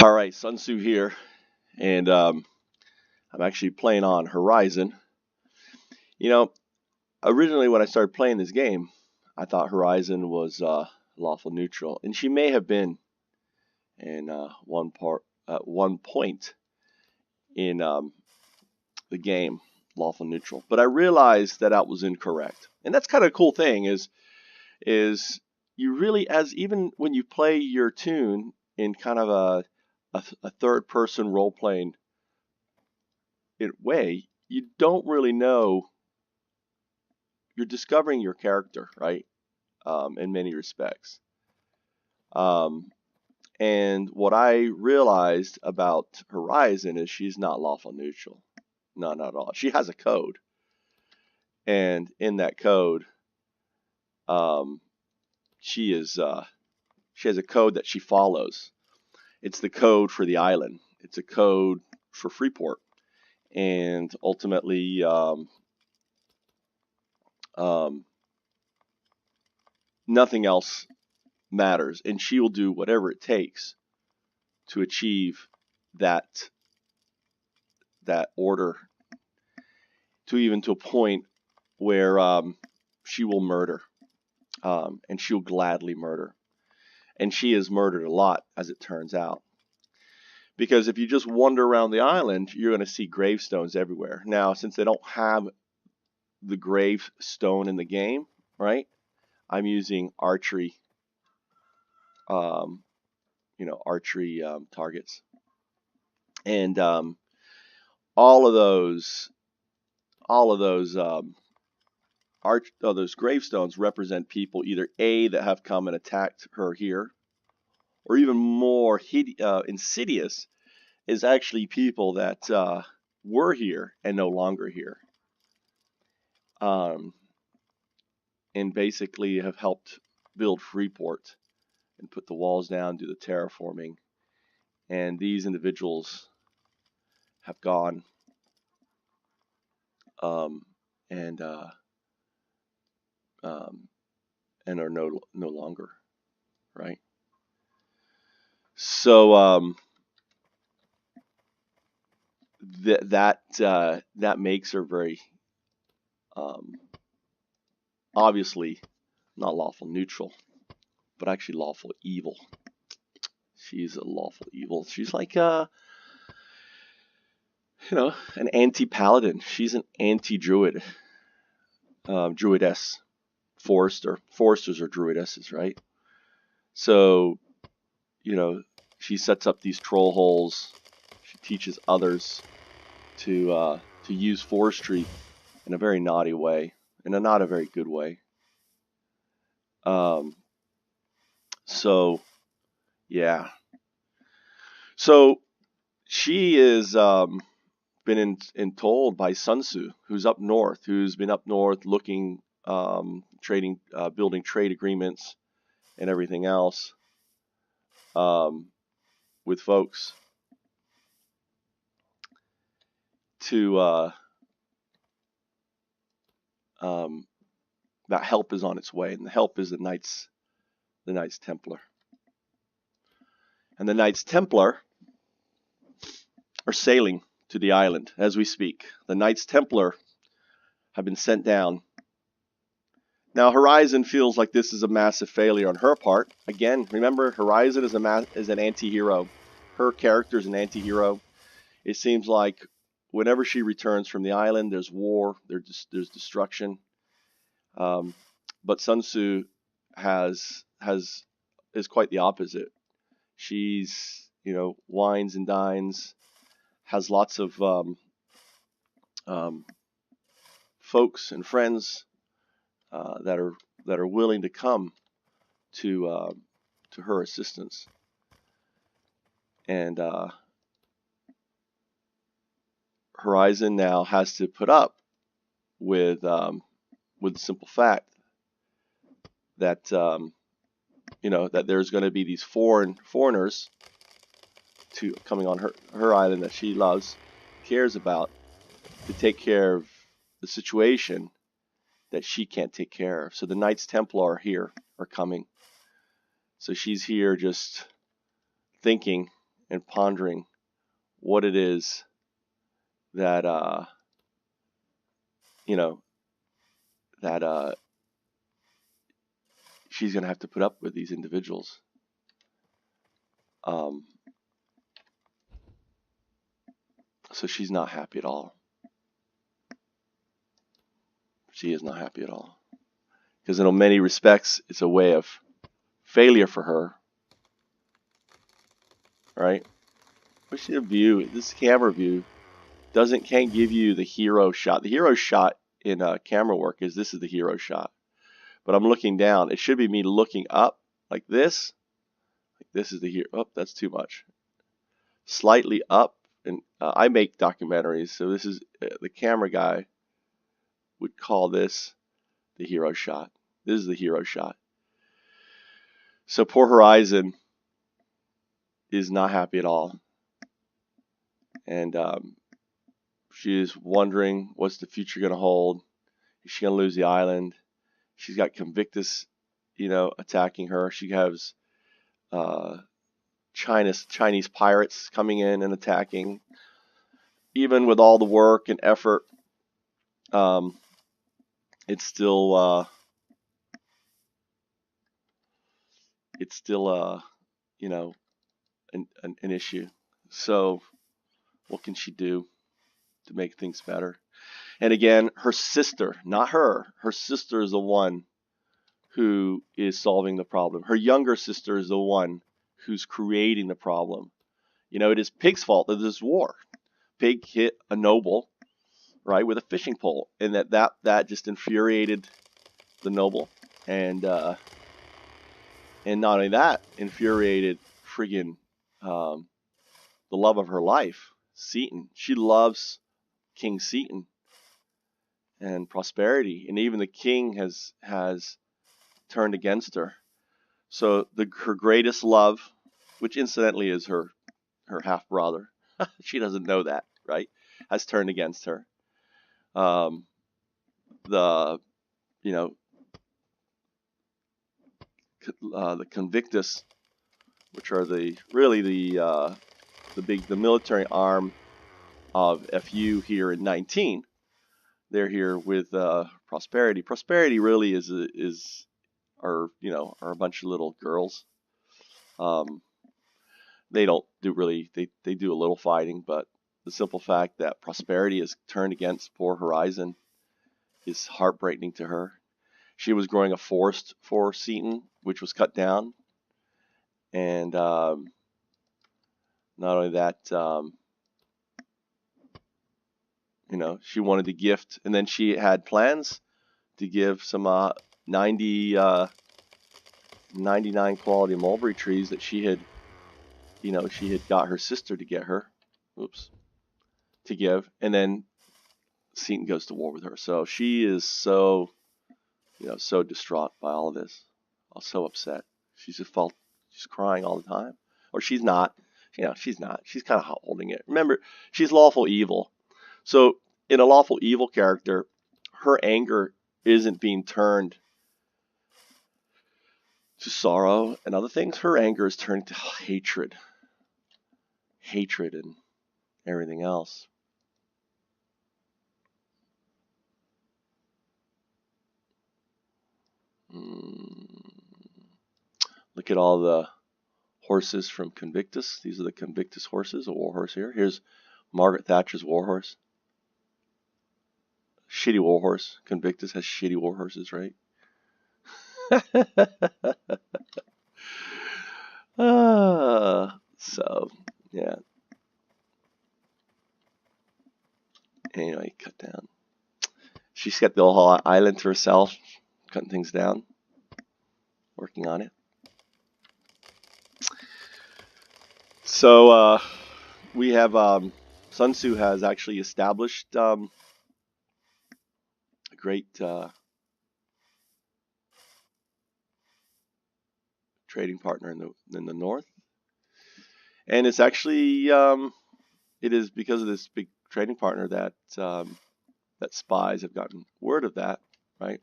All right, Sun Tzu here, and I'm actually playing on Horizon. You know, originally when I started playing this game, I thought Horizon was lawful neutral, and she may have been in one point in the game, lawful neutral. But I realized that was incorrect, and that's kind of a cool thing is you really, as even when you play your tune in kind of a third person role playing way, you don't really know. You're discovering your character, right? In many respects. And what I realized about Horizon is she's not lawful neutral. No, not at all. She has a code. And in that code, she has a code that she follows. It's the code for the island. It's a code for Freeport. And ultimately, nothing else matters, and she will do whatever it takes to achieve that order, to a point where she will murder, and she'll gladly murder, and she has murdered a lot, as it turns out. Because if you just wander around the island, you're going to see gravestones everywhere. Now, since they don't have the gravestone in the game, right? I'm using archery, archery targets, and all of those those gravestones represent people either that have come and attacked her here, or even more insidious is actually people that were here and no longer here, and basically have helped build Freeport and put the walls down, do the terraforming, and these individuals have gone and are no longer, right? So that makes her very obviously not lawful neutral, but actually lawful evil. She's a lawful evil. She's like an anti-paladin. She's an anti-druid, druidess, forester. Foresters are druidesses, right? So, she sets up these troll holes. She teaches others to use forestry in a very naughty way, in a not a very good way. So, yeah. So she is been told by Sun Tzu, who's been up north looking, trading, building trade agreements and everything else with folks to that help is on its way, and the help is the Knights Templar. And the Knights Templar are sailing to the island as we speak. The Knights Templar have been sent down. Now, Horizon feels like this is a massive failure on her part. Again, remember, Horizon is an anti-hero. Her character is an anti-hero. It seems like whenever she returns from the island, there's war, there's destruction. But Sun Tzu is quite the opposite. She's, wines and dines, has lots of folks and friends that are willing to come to her assistance, and Horizon now has to put up with the simple fact that that there's going to be these foreigners coming on her island that she loves, cares about, to take care of the situation that she can't take care of. So the Knights Templar are coming. So she's here just thinking and pondering what it is that you know that she's going to have to put up with these individuals. So she's not happy at all. She is not happy at all. Because in many respects, it's a way of failure for her. Right? What's the view? This camera view can't give you the hero shot. The hero shot in camera work is this is the hero shot. But I'm looking down. It should be me looking up like this. Like this is the hero. Oh, that's too much. Slightly up. And I make documentaries, so this is the camera guy would call this the hero shot. This is the hero shot. So poor Horizon is not happy at all. And she is wondering what's the future going to hold. Is she going to lose the island? She's got Convictus, attacking her. She has Chinese pirates coming in and attacking. Even with all the work and effort, it's still an issue. So what can she do to make things better? And again, her sister, not her sister is the one who is solving the problem. Her younger sister is the one who's creating the problem. It is Pig's fault that there's war. Pig hit a noble, right, with a fishing pole, and that just infuriated the noble, and not only that, infuriated friggin' the love of her life, Seaton. She loves King Seaton and prosperity, and even the king has turned against her. So her greatest love, which incidentally is her half brother, she doesn't know that, right, has turned against her. The Convictus, which are the military arm of FU here in 19. They're here with prosperity. Prosperity really are a bunch of little girls. They don't do really. They do a little fighting, but the simple fact that prosperity is turned against poor Horizon is heartbreaking to her. She was growing a forest for Seaton, which was cut down, and not only that, she wanted to gift, and then she had plans to give some 99 quality mulberry trees that she had got her sister to get her, to give, and then Seaton goes to war with her. So she is so distraught by all of this, so upset. She's crying all the time, or she's not. She's not. She's kind of holding it. Remember, she's lawful evil. So in a lawful evil character, her anger isn't being turned to sorrow and other things. Her anger is turning to hatred and everything else. Look at all the horses from Convictus. These are the Convictus horses, a war horse here. Here's Margaret Thatcher's war horse. Shitty war horse. Convictus has shitty war horses, right? So, yeah. Anyway, cut down. She's got the whole island to herself, cutting things down, working on it. So, we have Sun Tzu has actually established a great trading partner in the north, and it's actually it is because of this big trading partner that that spies have gotten word of that, right?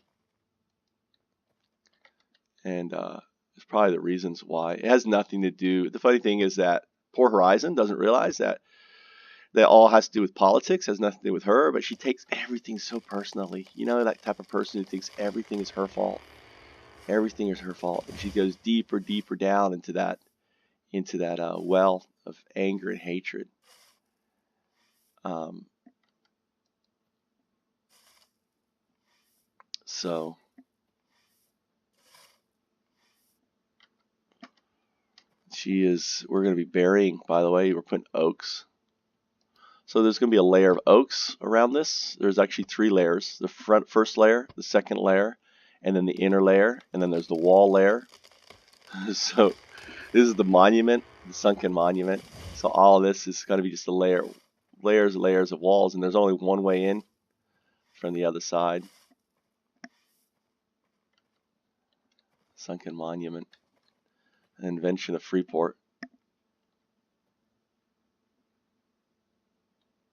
And it's probably the reasons why. It has nothing to do. The funny thing is that poor Horizon doesn't realize that all has to do with politics, has nothing to do with her, but she takes everything so personally. You know, that type of person who thinks everything is her fault. Everything is her fault. And she goes deeper, deeper down into that well of anger and hatred. So we're going to be burying, by the way, we're putting oaks. So there's going to be a layer of oaks around this. There's actually 3 layers. The first layer, the second layer, and then the inner layer, and then there's the wall layer. So this is the monument, the sunken monument. So all of this is going to be just layers and layers of walls, and there's only one way in from the other side. Sunken monument. An invention of Freeport.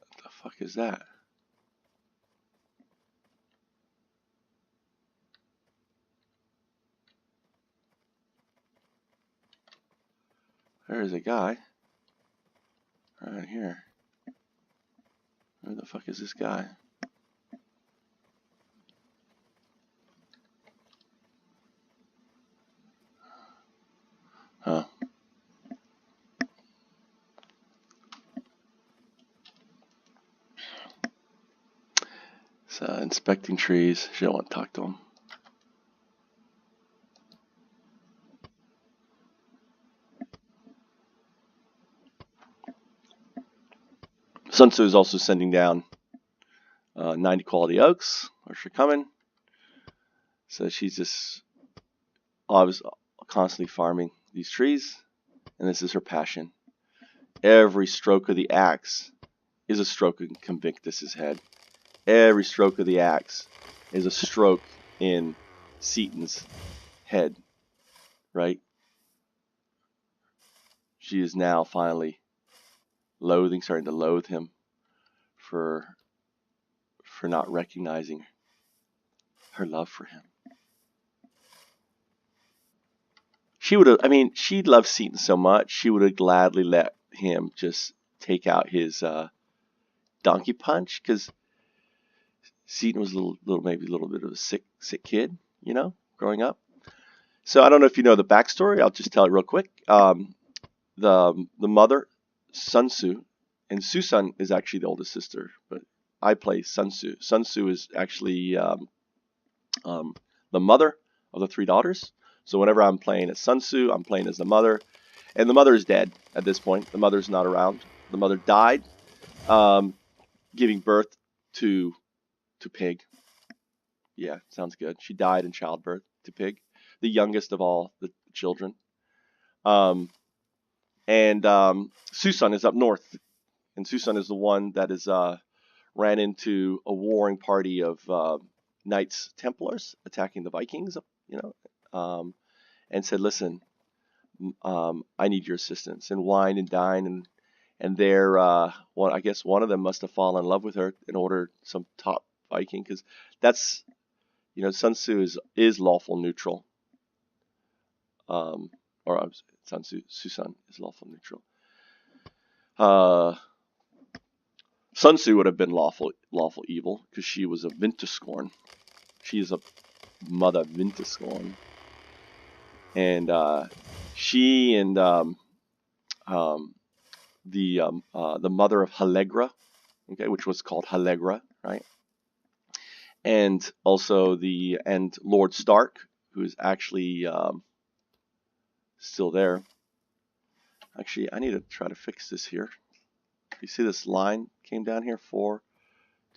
What the fuck is that? There's a guy right here. Where the fuck is this guy? Huh. So inspecting trees. She don't want to talk to him. Sun Tzu is also sending down 90 quality oaks. Where's she coming? So she's just obviously constantly farming these trees, and this is her passion. Every stroke of the axe is a stroke in Convictus's head. Every stroke of the axe is a stroke in Seaton's head, right? She is now finally starting to loathe him for not recognizing her love for him. She loved Seaton so much, she would have gladly let him just take out his donkey punch, because Seaton was maybe a little bit of a sick kid, you know, growing up. So I don't know if you know the backstory. I'll just tell it real quick. The mother, Sun Tzu, and Tsusun is actually the oldest sister, but I play Sun Tzu. Sun Tzu is actually the mother of the 3 daughters. So whenever I'm playing as Sun Tzu, I'm playing as the mother, and the mother is dead at this point. The mother's not around. The mother died, giving birth to Pig. Yeah, sounds good. She died in childbirth to Pig, the youngest of all the children. And Tsusun is up north, and Tsusun is the one that is ran into a warring party of Knights Templars attacking the Vikings, you know, and said, "Listen, I need your assistance." And wine and dine, and they're I guess one of them must have fallen in love with her in order some top Viking, because that's, you know, Sun Tzu is lawful neutral. Or Tsusun is lawful neutral. Sun Tzu would have been lawful evil, because she was a Vintiscorn. She is a mother Vintiscorn, and she and the mother of Halegra, okay, which was called Halegra, right? And also Lord Stark, who is actually still there. Actually, I need to try to fix this here. You see this line came down here, 4,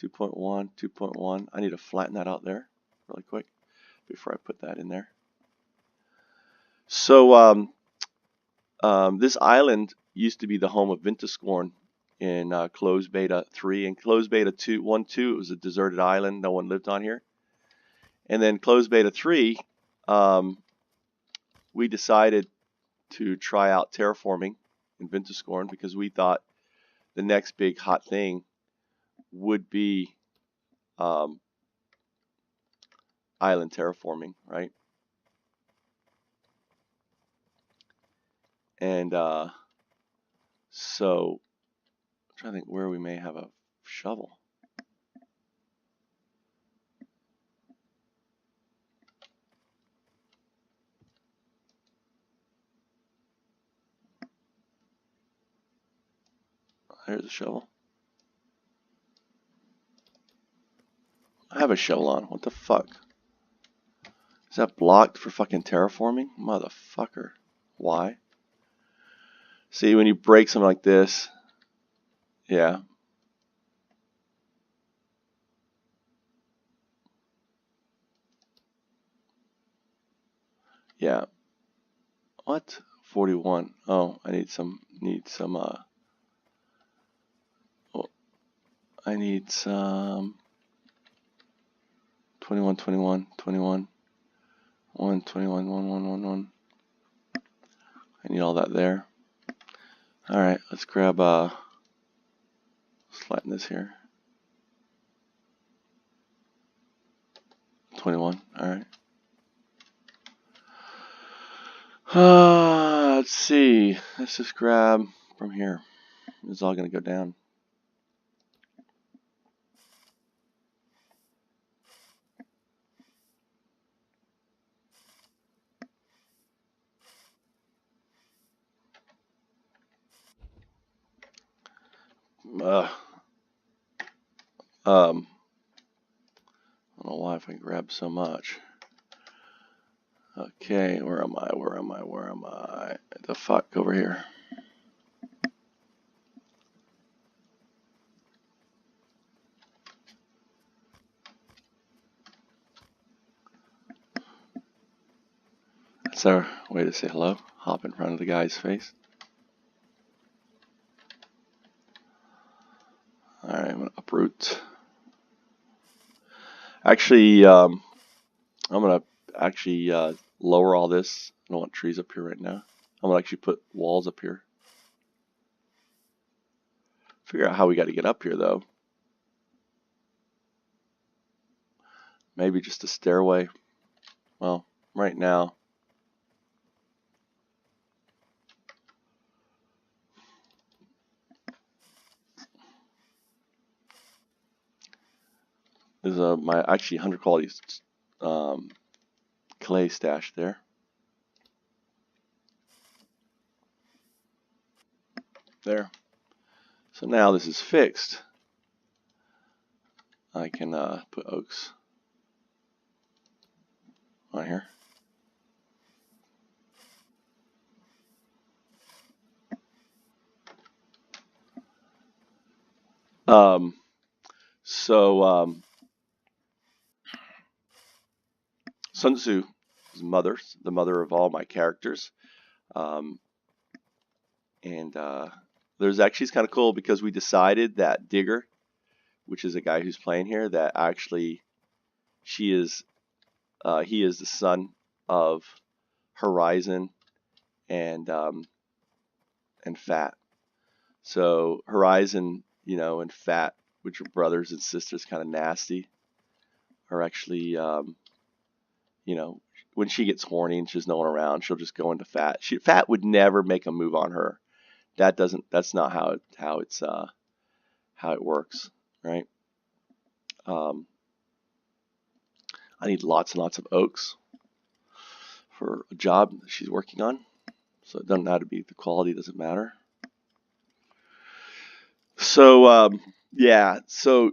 2.1, 2.1. I need to flatten that out there really quick before I put that in there. So this island used to be the home of Vintiscorn in closed beta 3. And closed beta 1.2, it was a deserted island. No one lived on here. And then closed beta 3, we decided to try out terraforming in Vintiscorn, because we thought the next big hot thing would be island terraforming, right? And So I'm trying to think where we may have a shovel. There's a shovel. I have a shovel on. What the fuck? Is that blocked for fucking terraforming? Motherfucker. Why? See, when you break something like this, yeah. Yeah. What? 41. Oh, I need some, oh, I need some 21, 21, 21, 1, 21, 1, 1, 1, 1. I need all that there. Alright, let's grab, let's flatten this here. 21, alright. Let's see. Let's just grab from here. It's all going to go down. I don't know why if I grab so much. Okay, where am I? Where am I? Where am I? The fuck over here. That's our way to say hello. Hop in front of the guy's face. Alright, I'm gonna uproot. Actually, I'm gonna actually lower all this. I don't want trees up here right now. I'm gonna actually put walls up here. Figure out how we got to get up here though. Maybe just a stairway. Well, right now. There's my actually 100 quality clay stash there. There. So now this is fixed. I can put oaks on here. Sun Tzu is the mother of all my characters. There's actually, it's kind of cool because we decided that Digger, which is a guy who's playing here, that actually he is the son of Horizon and Fat. So Horizon, and Fat, which are brothers and sisters, kind of nasty, are actually, when she gets horny and there's no one around, she'll just go into Fat. Fat would never make a move on her. That's not how it works, right? I need lots and lots of oaks for a job that she's working on. So it doesn't have to be, the quality doesn't matter. So, yeah, so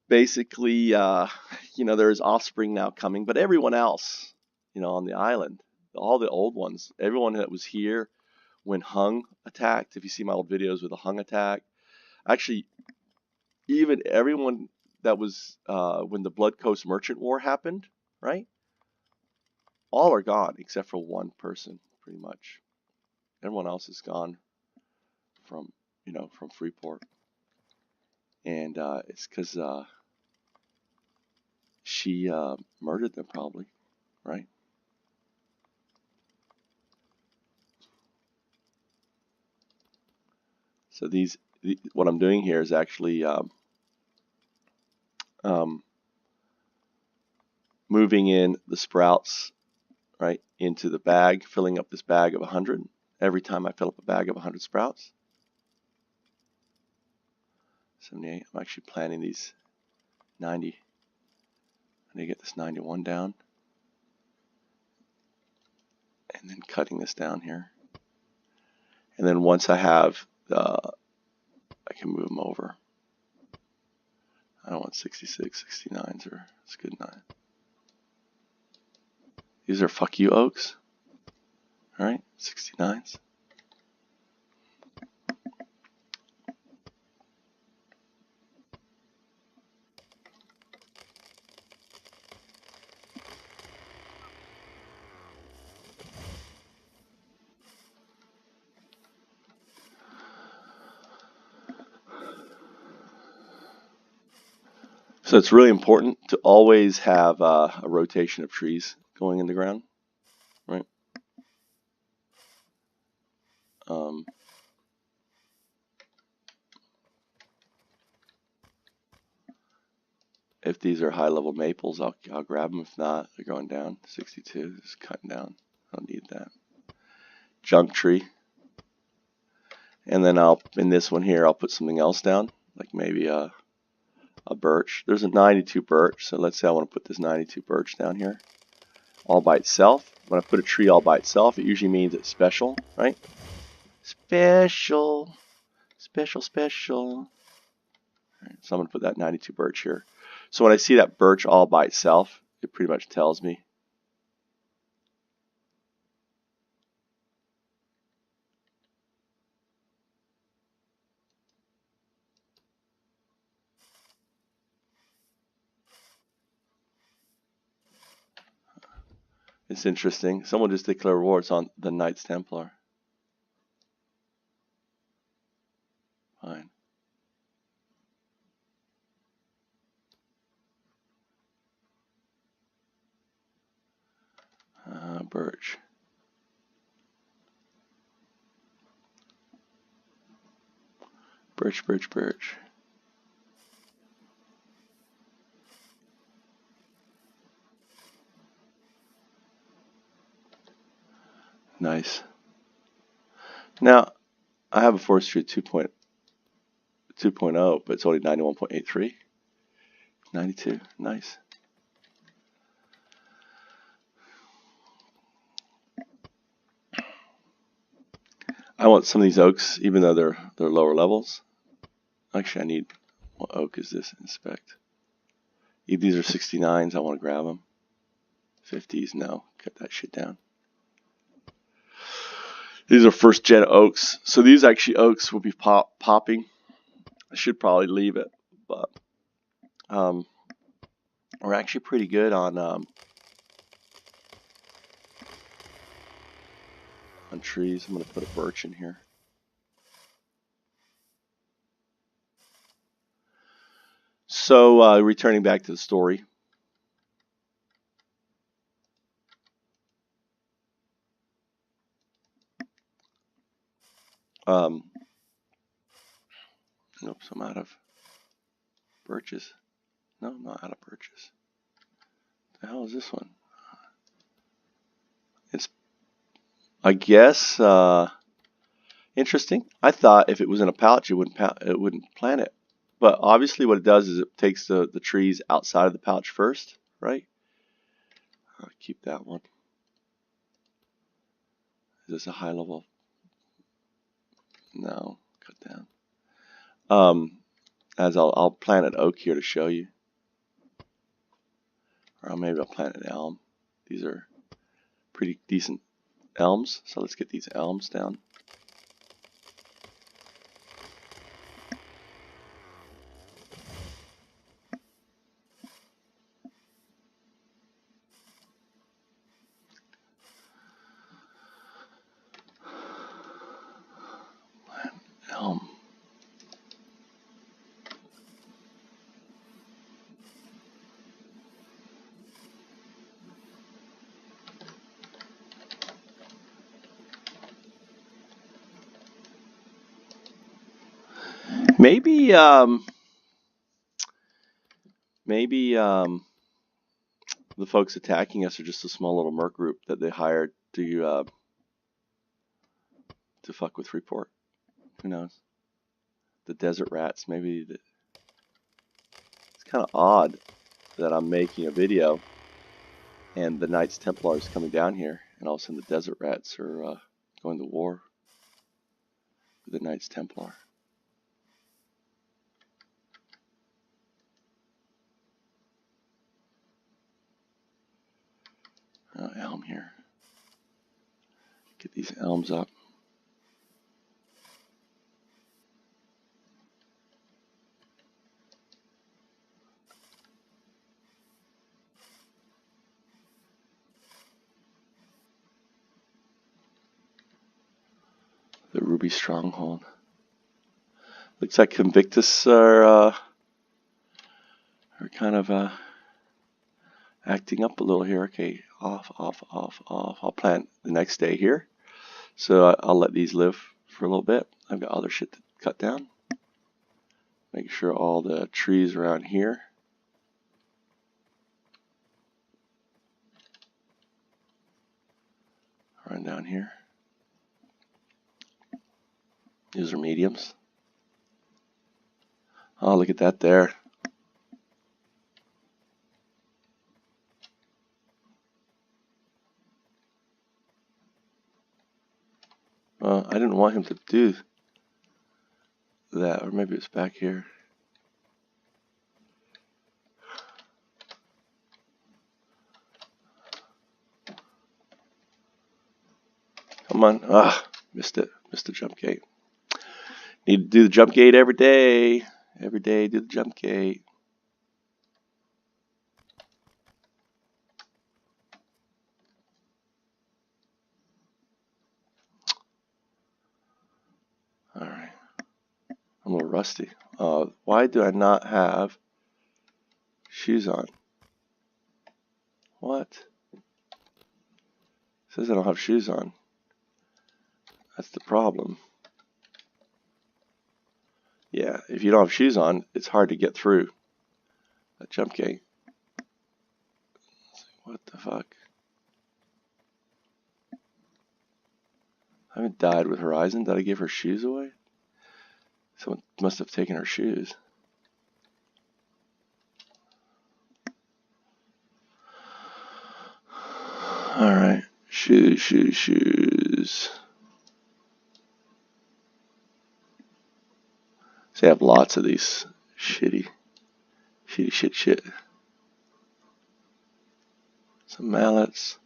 basically, there's offspring now coming, but everyone else, on the island, all the old ones, everyone that was here when Hung attacked, if you see my old videos with the Hung attack, actually, even everyone that was, when the Blood Coast Merchant War happened, right? All are gone except for one person, pretty much. Everyone else is gone from Freeport. And it's because she murdered them, probably, right? So what I'm doing here is actually moving in the sprouts, right, into the bag, filling up this bag of 100. Every time I fill up a bag of 100 sprouts, 78. I'm actually planting these 90. I need to get this 91 down. And then cutting this down here. And then once I have, I can move them over. I don't want 66, 69s, or it's good 9. These are fuck you oaks. Alright, 69s. So it's really important to always have a rotation of trees going in the ground, right? If these are high-level maples, I'll grab them. If not, they're going down. 62, just cutting down. I don't need that. Junk tree. And then in this one here, I'll put something else down, like maybe a birch. There's a 92 birch, so let's say I want to put this 92 birch down here, all by itself. When I put a tree all by itself, it usually means it's special, right? Special, special, special. All right, so I'm going to put that 92 birch here. So when I see that birch all by itself, it pretty much tells me. It's interesting. Someone just declared wars on the Knights Templar. Fine. Birch. Birch, birch, birch. Nice. Now, I have a forestry 2.0, but it's only 91.83. 92. Nice. I want some of these oaks, even though they're lower levels. Actually, I need, what oak is this? Inspect. These are 69s. I want to grab them. 50s, no. Cut that shit down. These are first gen oaks. So these actually oaks will be popping. I should probably leave it, but we're actually pretty good on trees. I'm going to put a birch in here. So returning back to the story. Oops, I'm out of birches. No, I'm not out of birches. The hell is this one? It's, I guess, interesting. I thought if it was in a pouch, it wouldn't plant it. But obviously what it does is it takes the trees outside of the pouch first, right? I'll keep that one. Is this a high level? No, cut down. As I'll plant an oak here to show you. Or maybe I'll plant an elm. These are pretty decent elms, so let's get these elms down. Elm. Maybe the folks attacking us are just a small little merc group that they hired to fuck with Freeport. Who knows? The desert rats, maybe. kind of odd that I'm making a video and the Knights Templar is coming down here, and all of a sudden the desert rats are going to war with the Knights Templar. Elm here. Get these elms up. The Ruby Stronghold. Looks like Convictus are kind of acting up a little here. Okay, off. I'll plant the next day here. So I'll let these live for a little bit. I've got other shit to cut down. Make sure all the trees around here run down here. These are mediums. Oh, look at that there. I didn't want him to do that, or maybe it's back here. Come on. Missed it. Missed the jump gate. Need to do the jump gate every day. Every day, do the jump gate. Alright. I'm a little rusty. Why do I not have shoes on? What? It says I don't have shoes on. That's the problem. Yeah, if you don't have shoes on, it's hard to get through that jump gate. What the fuck? I haven't died with Horizon. Did I give her shoes away? Someone must have taken her shoes. Alright. Shoes. So I have lots of these shitty shit. Some mallets.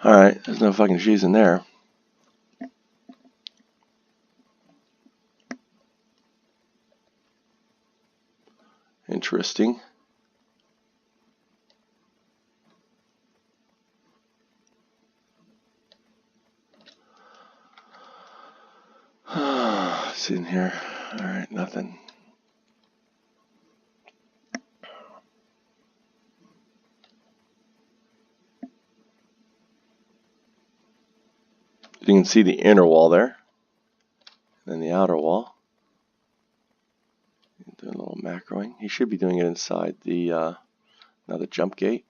Alright, there's no fucking shoes in there. Interesting. It's in here. Alright, nothing. You can see the inner wall there. And then the outer wall. Doing a little macroing. He should be doing it inside the another jump gate.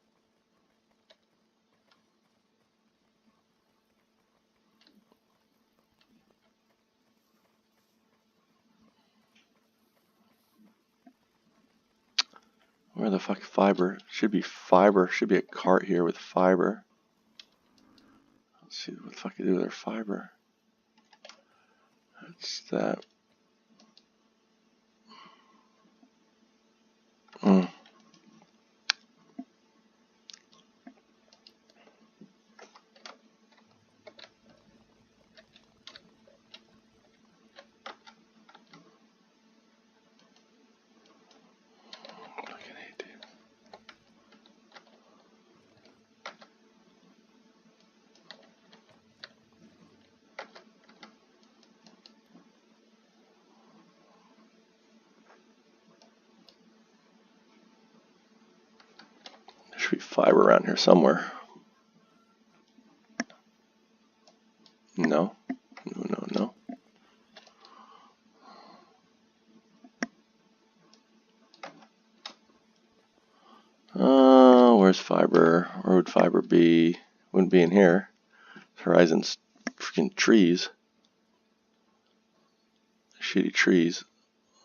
Where the fuck fiber? Should be fiber. Should be a cart here with fiber. Let's see what the fuck I do with our fiber. That's that. There should be fiber around here somewhere. No. Where's fiber? Where would fiber be? Wouldn't be in here. Horizon's freaking trees. shitty trees.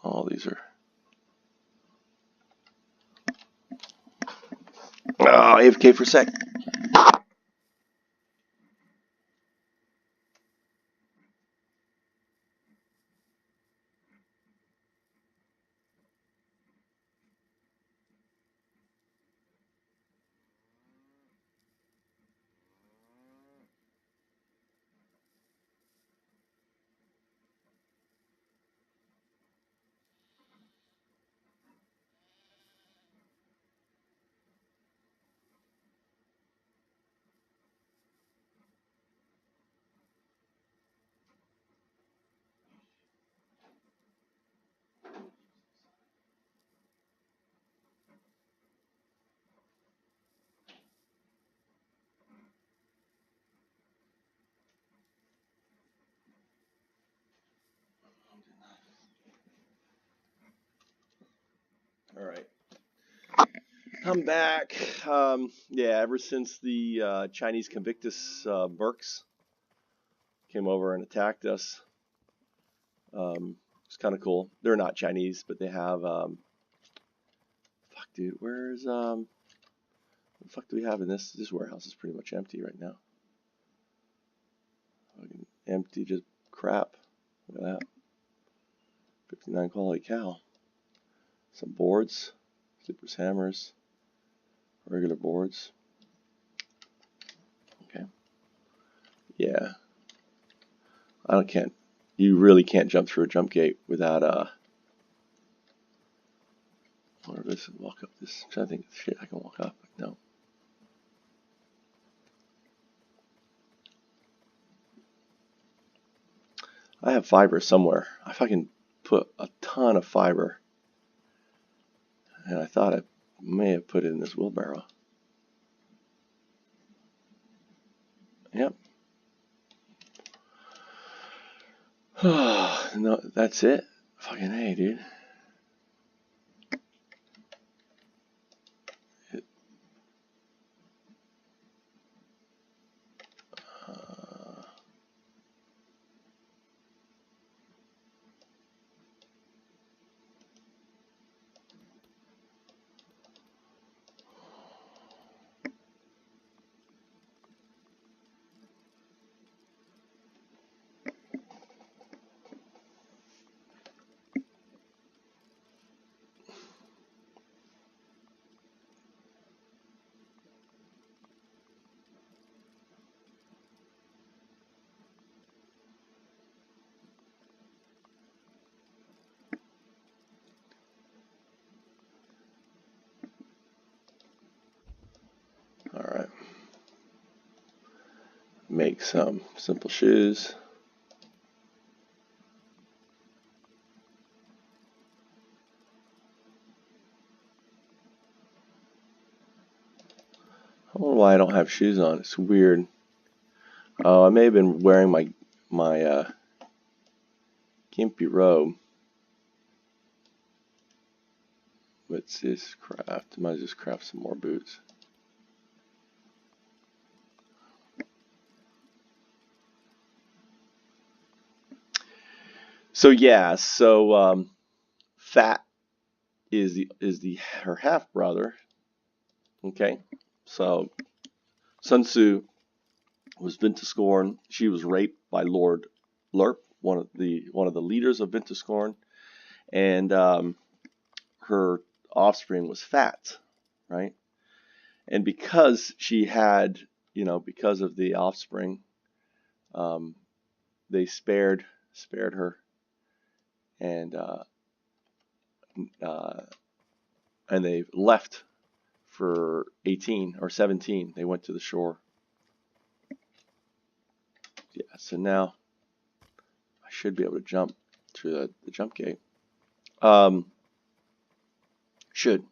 All these are. Oh, AFK for a sec. All right. I'm back. Yeah, ever since the Chinese Convictus mercs came over and attacked us, it's kind of cool. They're not Chinese, but they have. Fuck, dude, where's what the fuck do we have in this? This warehouse is pretty much empty right now. Fucking empty, just crap. Look at that. 59 quality cow. Some boards, sleepers, hammers, regular boards. Okay. Yeah. Can't. You really can't jump through a jump gate without What is this? Walk up this. I'm trying to think of shit I can walk up. No. I have fiber somewhere. I fucking put a ton of fiber. And I thought I may have put it in this wheelbarrow. Yep. No, that's it. Fucking A, dude. Alright. Make some simple shoes. I don't know why I don't have shoes on. It's weird. Oh, I may have been wearing my gimpy robe. What's this craft? I might just craft some more boots. So yeah, Fat is her half brother. Okay, so Sun Tzu was Vintiscorn. She was raped by Lord Lerp, one of the leaders of Vintiscorn, and her offspring was Fat, right? And because she had, because of the offspring, they spared her, and they left for 18 or 17. They went to the shore. Yeah, so now I should be able to jump through the jump gate. Should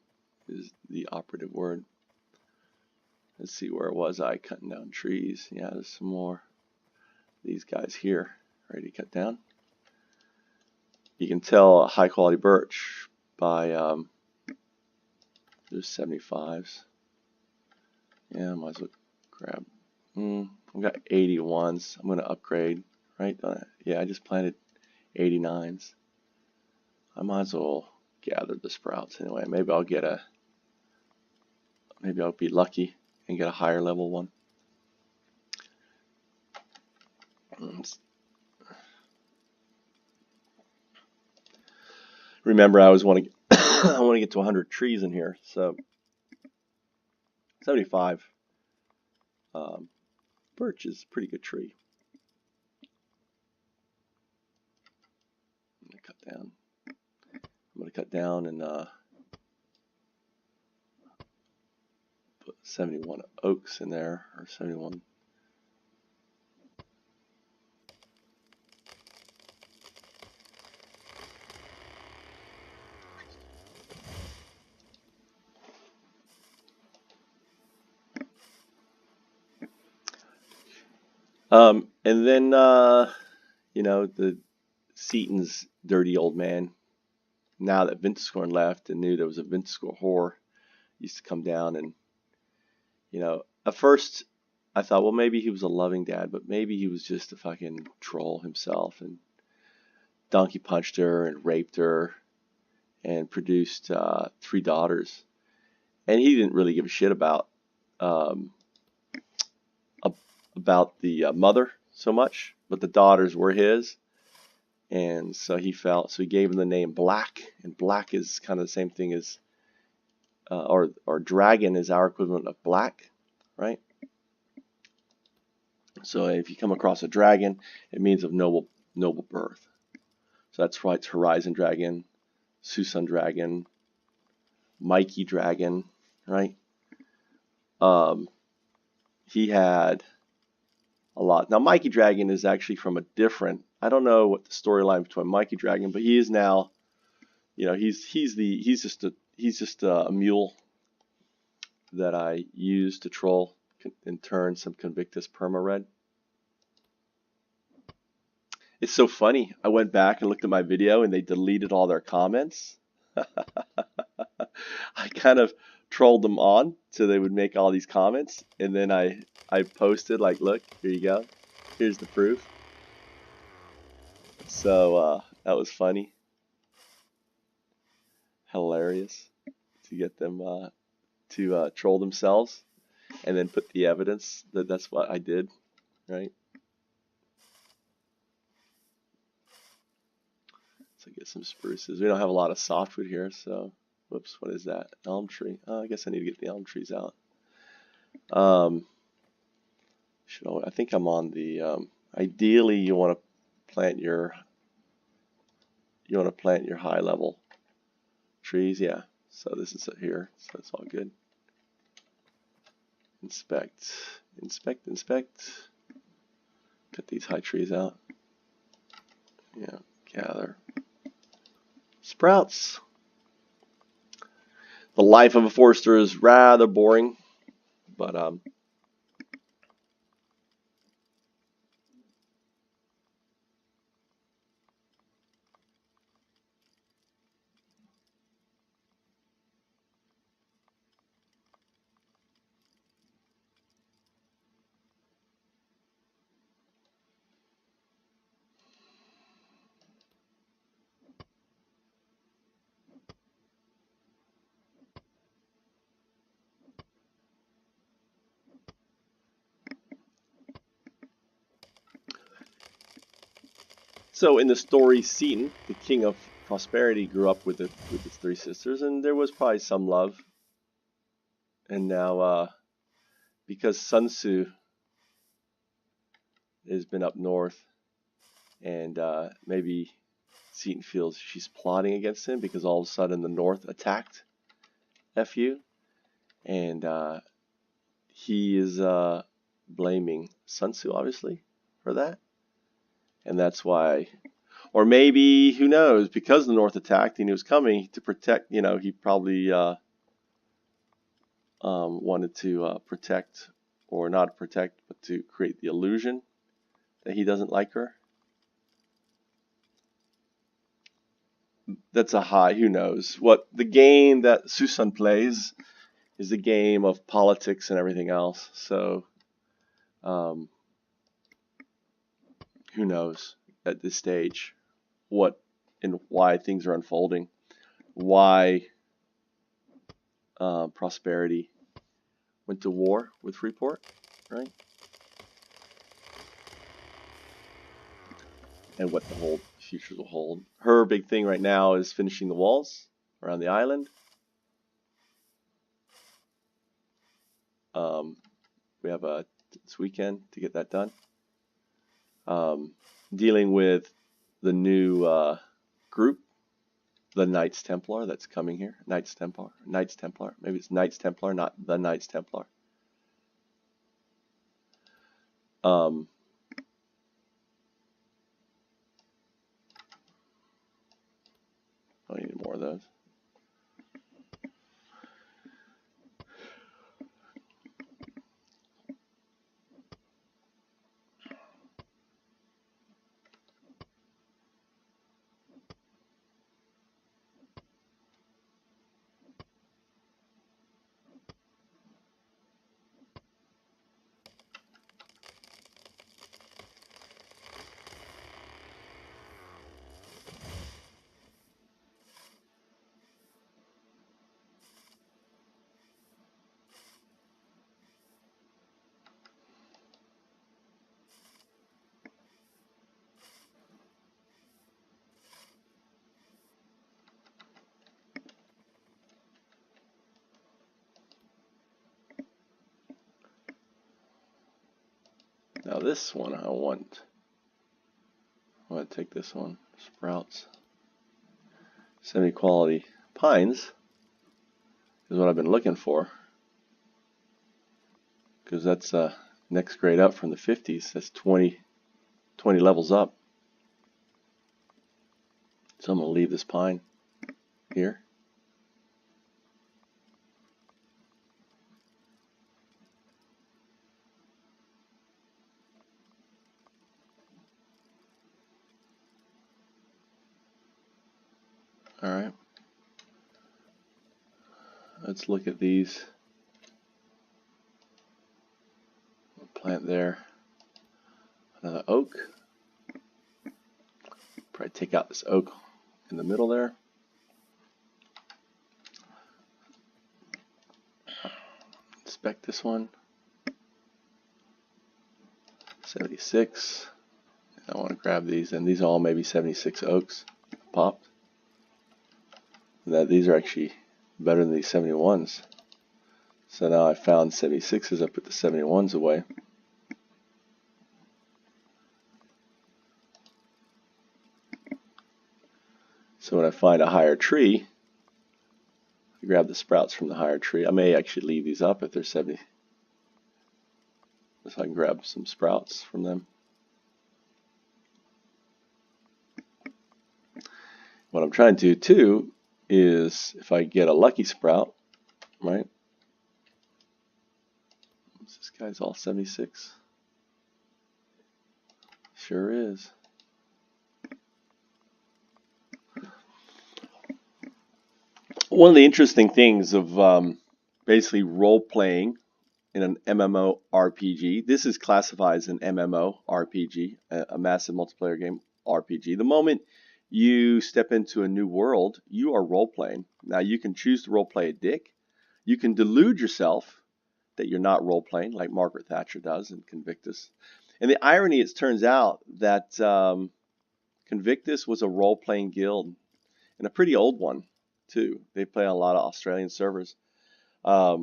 is the operative word. Let's see, where was I cutting down trees? Yeah, there's some more. These guys here, ready to cut down. You can tell a high quality birch by there's 75s. Yeah, I might as well grab. I've got 81s. I'm gonna upgrade, right? Yeah, I just planted 89s. I might as well gather the sprouts anyway. Maybe I'll be lucky and get a higher level one. Remember, I always want to get I want to get to 100 trees in here, so 75 birch is a pretty good tree. I'm gonna cut down and put 71 oaks in there, or 71. And then the Seaton's dirty old man, now that Vintiscorn left and knew there was a Vintiscorn whore, used to come down and, at first I thought, well, maybe he was a loving dad, but maybe he was just a fucking troll himself and donkey punched her and raped her and produced 3 daughters. And he didn't really give a shit about the mother so much, but the daughters were his. And so he gave him the name Black, and Black is kind of the same thing as, or dragon is our equivalent of black, right? So if you come across a dragon, it means of noble birth. So that's why it's Horizon Dragon, Tsusun Dragon, Mikey Dragon, right? He had a lot. Now Mikey Dragon is actually from a different, I don't know what the storyline between Mikey Dragon, but he is now, he's just a mule that I use to troll and turn some Convictus perma red. It's so funny. I went back and looked at my video and they deleted all their comments. I kind of trolled them on so they would make all these comments, and then I posted, like, look, here you go. Here's the proof. So that was funny. Hilarious to get them to troll themselves and then put the evidence that that's what I did, right? So get some spruces. We don't have a lot of softwood here, so whoops, what is that? Elm tree. Oh, I guess I need to get the elm trees out. I think I'm on the ideally you want to plant your high level trees, yeah. So this is here, so it's all good. Inspect. Cut these high trees out. Yeah, gather. Sprouts. The life of a forester is rather boring, but so in the story, Seaton, the king of prosperity, grew up with his 3 sisters, and there was probably some love. And now, because Sun Tzu has been up north, and maybe Seaton feels she's plotting against him because all of a sudden the North attacked FU, and he is blaming Sun Tzu, obviously, for that. And that's why, or maybe, who knows, because the North attacked and he was coming to protect, he probably wanted to protect, or not protect, but to create the illusion that he doesn't like her. That's a high, who knows. What the game that Tsusun plays is a game of politics and everything else. So, who knows at this stage what and why things are unfolding, why Prosperity went to war with Freeport, right? And what the whole future will hold. Her big thing right now is finishing the walls around the island. We have this weekend to get that done. Dealing with the new group, the Knights Templar, that's coming here. Knights Templar. Maybe it's Knights Templar, not the Knights Templar. I need more of those. Now this one I want to take this one. Sprouts. Semi-quality pines is what I've been looking for. Because that's next grade up from the 50s. That's 20 levels up. So I'm going to leave this pine here. Alright. Let's look at these. We'll plant there. Another oak. Probably take out this oak in the middle there. Inspect this one. 76. I want to grab these, and these are all maybe 76 oaks popped. That these are actually better than these 71s. So now I found 76s, I put the 71s away. So when I find a higher tree, I grab the sprouts from the higher tree. I may actually leave these up if they're 70. So I can grab some sprouts from them. What I'm trying to do too is if I get a lucky sprout, right? This guy's all 76. Sure is. One of the interesting things of basically role-playing in an MMORPG, this is classified as an MMORPG, a massive multiplayer game RPG. The moment you step into a new world, you are role-playing. Now you can choose to role-play a dick. You can delude yourself that you're not role-playing, like Margaret Thatcher does in Convictus. And the irony, it turns out that Convictus was a role-playing guild, and a pretty old one too. They play on a lot of Australian servers. I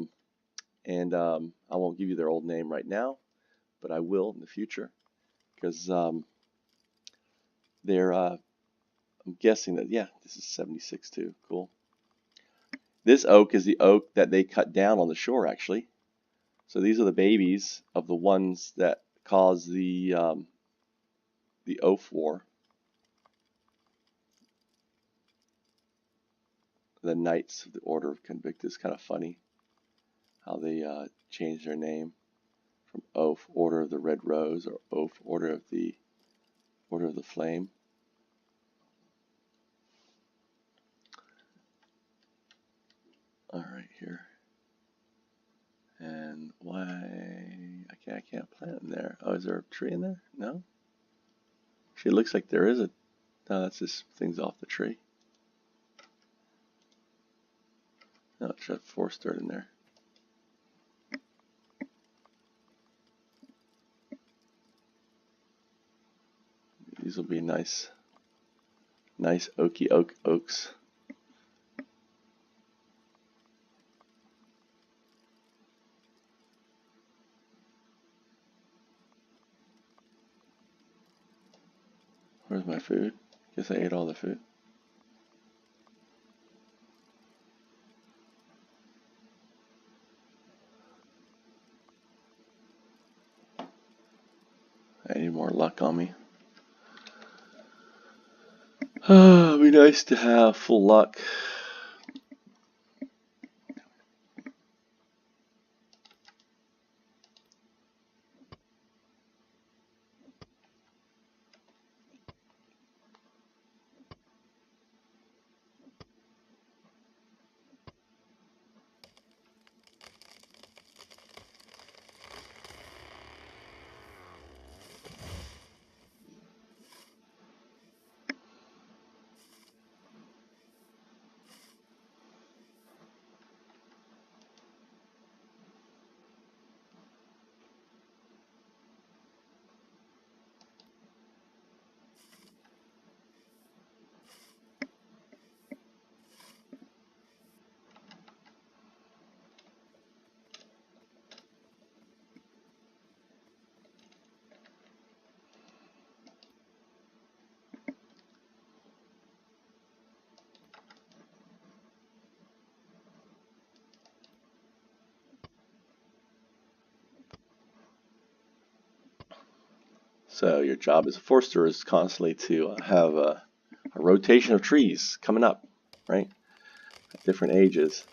won't give you their old name right now, but I will in the future, because they're I'm guessing that, yeah, this is 76 too. Cool. This oak is the oak that they cut down on the shore, actually. So these are the babies of the ones that caused the Oath War. The Knights of the Order of Convictus. Kind of funny how they changed their name from Oath Order of the Red Rose or Oath Order of the Flame. All right, here. And why I can't plant in there? Oh, is there a tree in there? No. Actually, it looks like there is a. No, that's just things off the tree. No, it's got forest dirt in there. These will be nice oaky oaks. Where's my food? Guess I ate all the food. I need more luck on me. It'd be nice to have full luck. So your job as a forester is constantly to have a rotation of trees coming up, right? At different ages.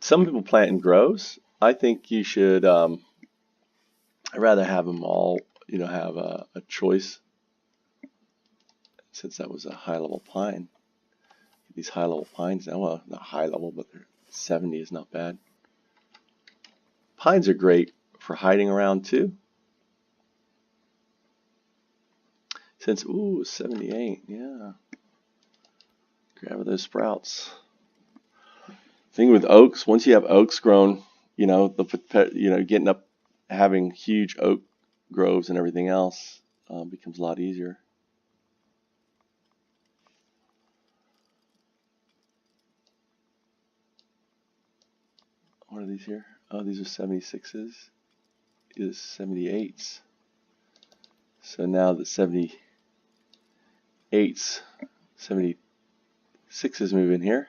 Some people plant in groves. I think you should, I'd rather have them all, have a choice. Since that was a high level pine. These high level pines now, well, not high level, but they're 70 is not bad. Pines are great for hiding around too. Since, ooh, 78, yeah. Grab those sprouts. Thing with oaks, once you have oaks grown, getting up, having huge oak groves and everything else becomes a lot easier. What are these here? Oh, these are 76s. These are 78s. So now the 78s, 76s move in here.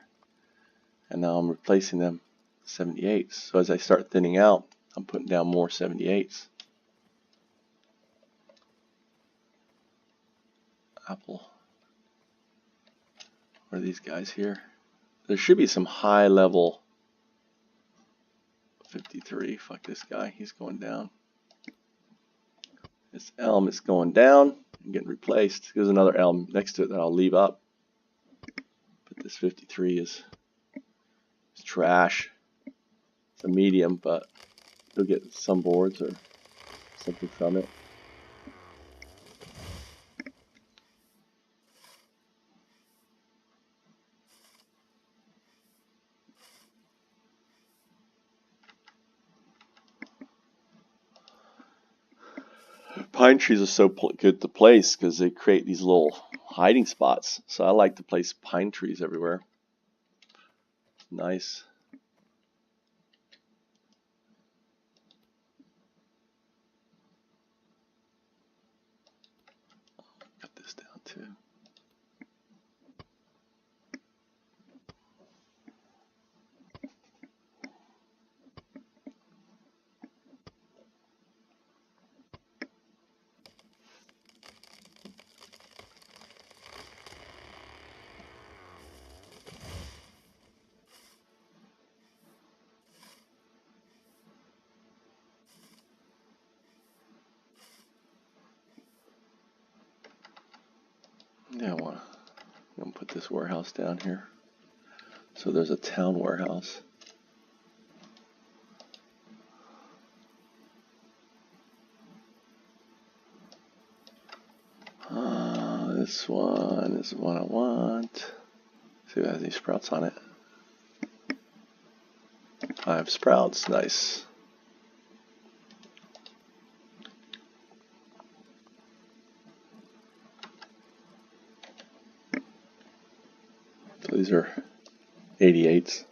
And now I'm replacing them 78s. So as I start thinning out, I'm putting down more 78s. Apple. What are these guys here? There should be some high level 53. Fuck this guy. He's going down. This elm is going down and getting replaced. There's another elm next to it that I'll leave up. But this 53 is trash. It's a medium, but you'll get some boards or something from it. Pine trees are so good to place because they create these little hiding spots. So I like to place pine trees everywhere. Nice. Cut this down too. Yeah, I'm gonna put this warehouse down here. So there's a town warehouse. This one is the one I want. See if it has any sprouts on it. 5 sprouts, nice. So these are 88s.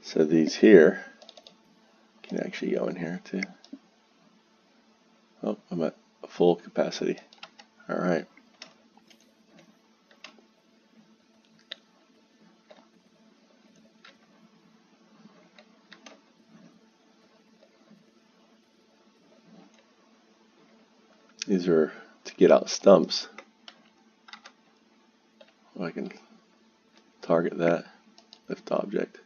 So these here can actually go in here too. Oh, I'm at full capacity. All right. These are to get out stumps. I can target that lift object.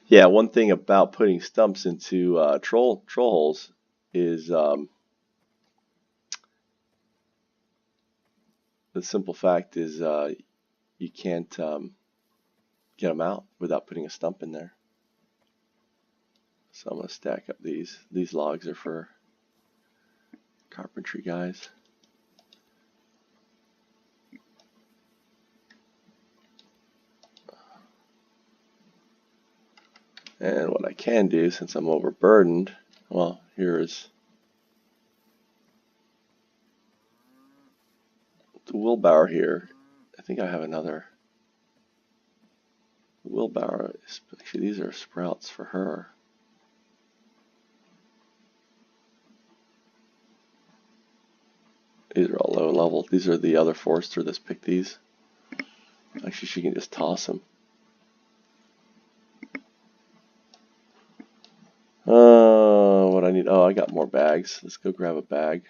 Yeah, one thing about putting stumps into troll holes is the simple fact is you can't get them out without putting a stump in there. So I'm going to stack up these. These logs are for carpentry guys. And what I can do, since I'm overburdened, well, here's the wheelbarrow here. I think I have another wheelbarrow. Actually, these are sprouts for her. These are all low level. These are the other forester that's picked these. Actually, she can just toss them. What I need? Oh, I got more bags. Let's go grab a bag.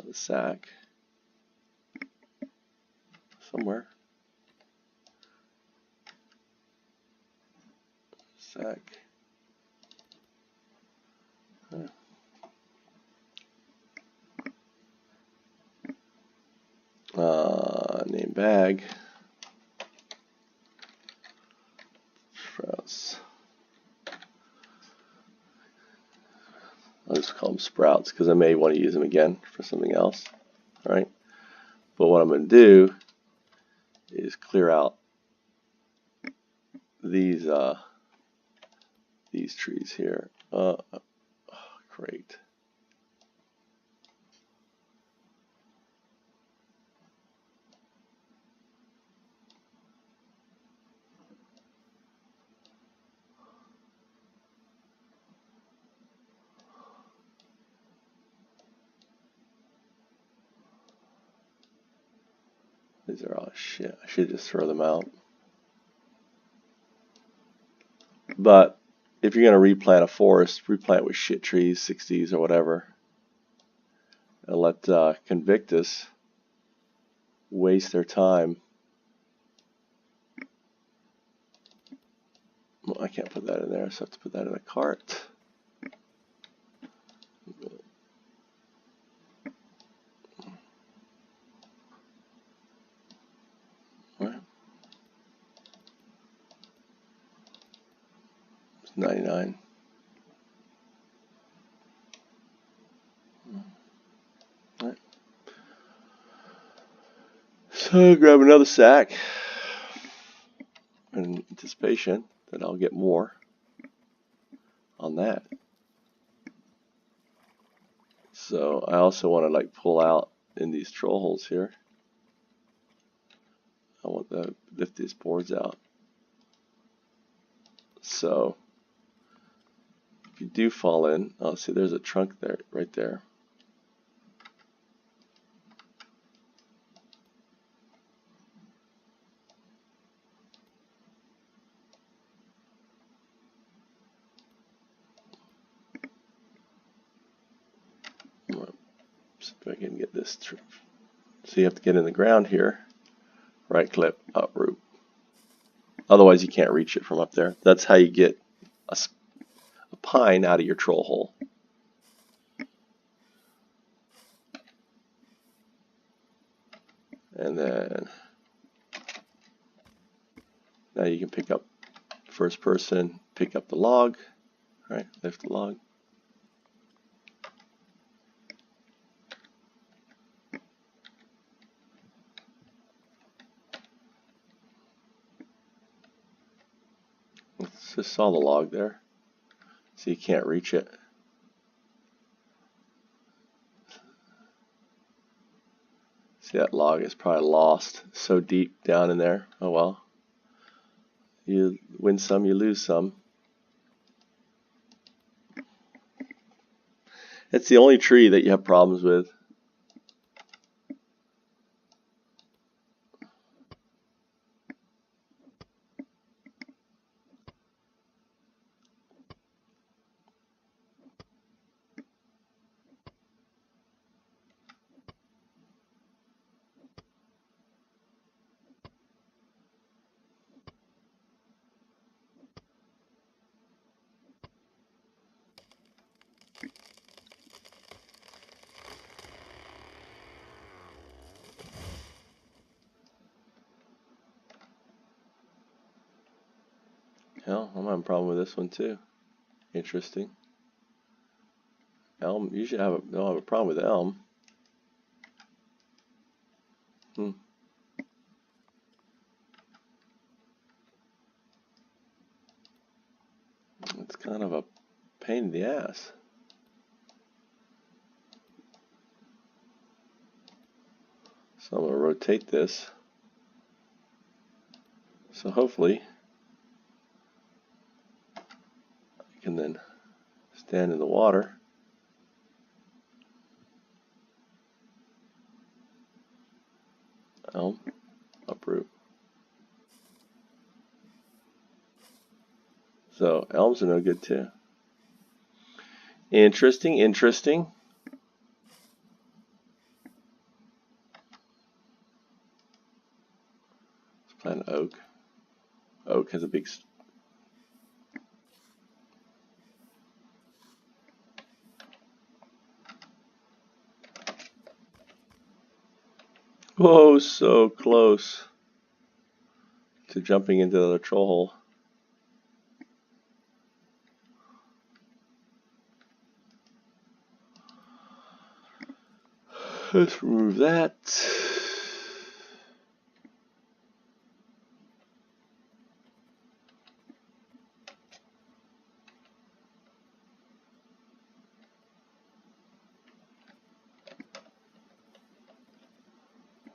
A sack. Somewhere. Sack. Name bag. Sprouts. I'll just call them sprouts because I may want to use them again for something else. All right. But what I'm going to do is clear out these trees here. Oh, great. These are all shit. I should just throw them out. But if you're going to replant a forest, replant with shit trees, 60s or whatever. And let Convictus waste their time. Well, I can't put that in there, so I have to put that in a cart. Right. 99. Right. So grab another sack in anticipation that I'll get more on that. So I also want to like pull out in these troll holes here. I want to lift these boards out. So if you do fall in, oh, see there's a trunk there, right there. If I can get this through. So you have to get in the ground here, right click, uproot. Otherwise you can't reach it from up there. That's how you get a pine out of your troll hole. And then now you can pick up first person, pick up the log, right? Lift the log. Just saw the log there, so you can't reach it. See, that log is probably lost so deep down in there. Oh well. You win some, you lose some. It's the only tree that you have problems with. Hell, I'm having a problem with this one too. Interesting. Elm, you should don't have a problem with elm. It's kind of a pain in the ass. So I'm going to rotate this. So hopefully I can then stand in the water. Elm, uproot. So elms are no good too. Interesting, interesting. Let's plant oak. Oak has a big... Whoa, so close to jumping into the other troll hole. Let's remove that.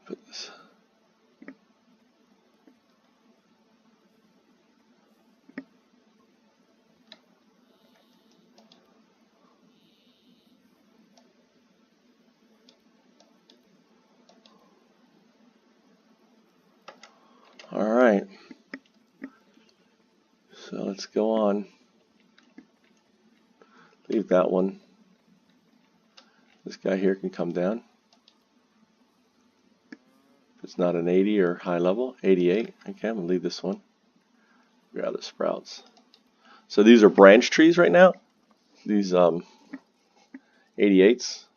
Put this. All right. So let's go on. Leave that one. This guy here can come down. If it's not an 80 or high level, 88. Okay, I'm gonna leave this one. Grab the sprouts. So these are branch trees right now. These 88s.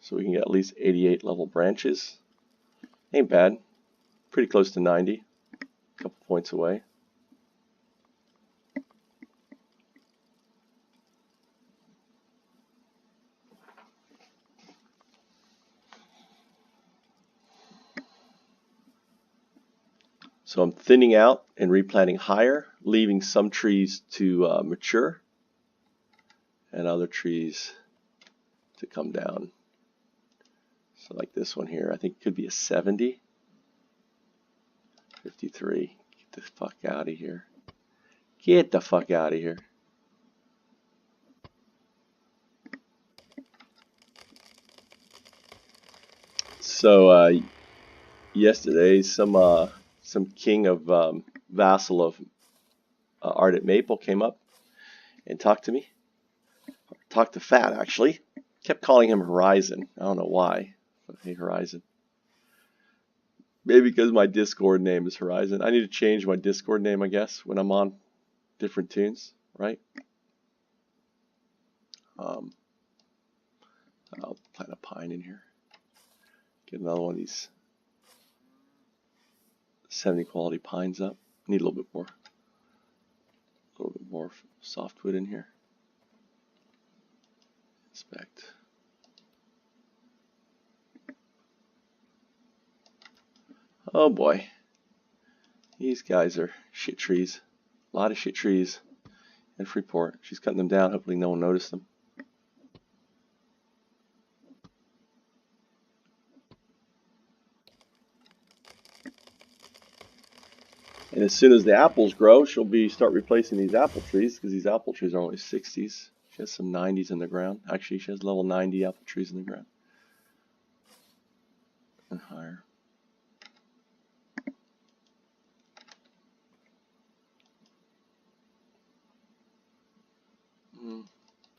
So we can get at least 88 level branches. Ain't bad. Pretty close to 90. A couple points away. So I'm thinning out and replanting higher, leaving some trees to mature and other trees to come down. So like this one here, I think it could be a 70. 53. Get the fuck out of here. Get the fuck out of here. So yesterday, some king of vassal of Ardent Maple came up and talked to me. Talked to Fat, actually. Kept calling him Horizon. I don't know why. But hey, Horizon. Maybe because my Discord name is Horizon. I need to change my Discord name, I guess, when I'm on different tunes, right? I'll plant a pine in here. Get another one of these 70 quality pines up. Need a little bit more softwood in here. Inspect. Oh boy, these guys are shit trees. A lot of shit trees in Freeport. She's cutting them down. Hopefully no one noticed them. And as soon as the apples grow, she'll start replacing these apple trees, because these apple trees are only 60s. She has some 90s in the ground. Actually, she has level 90 apple trees in the ground. And higher.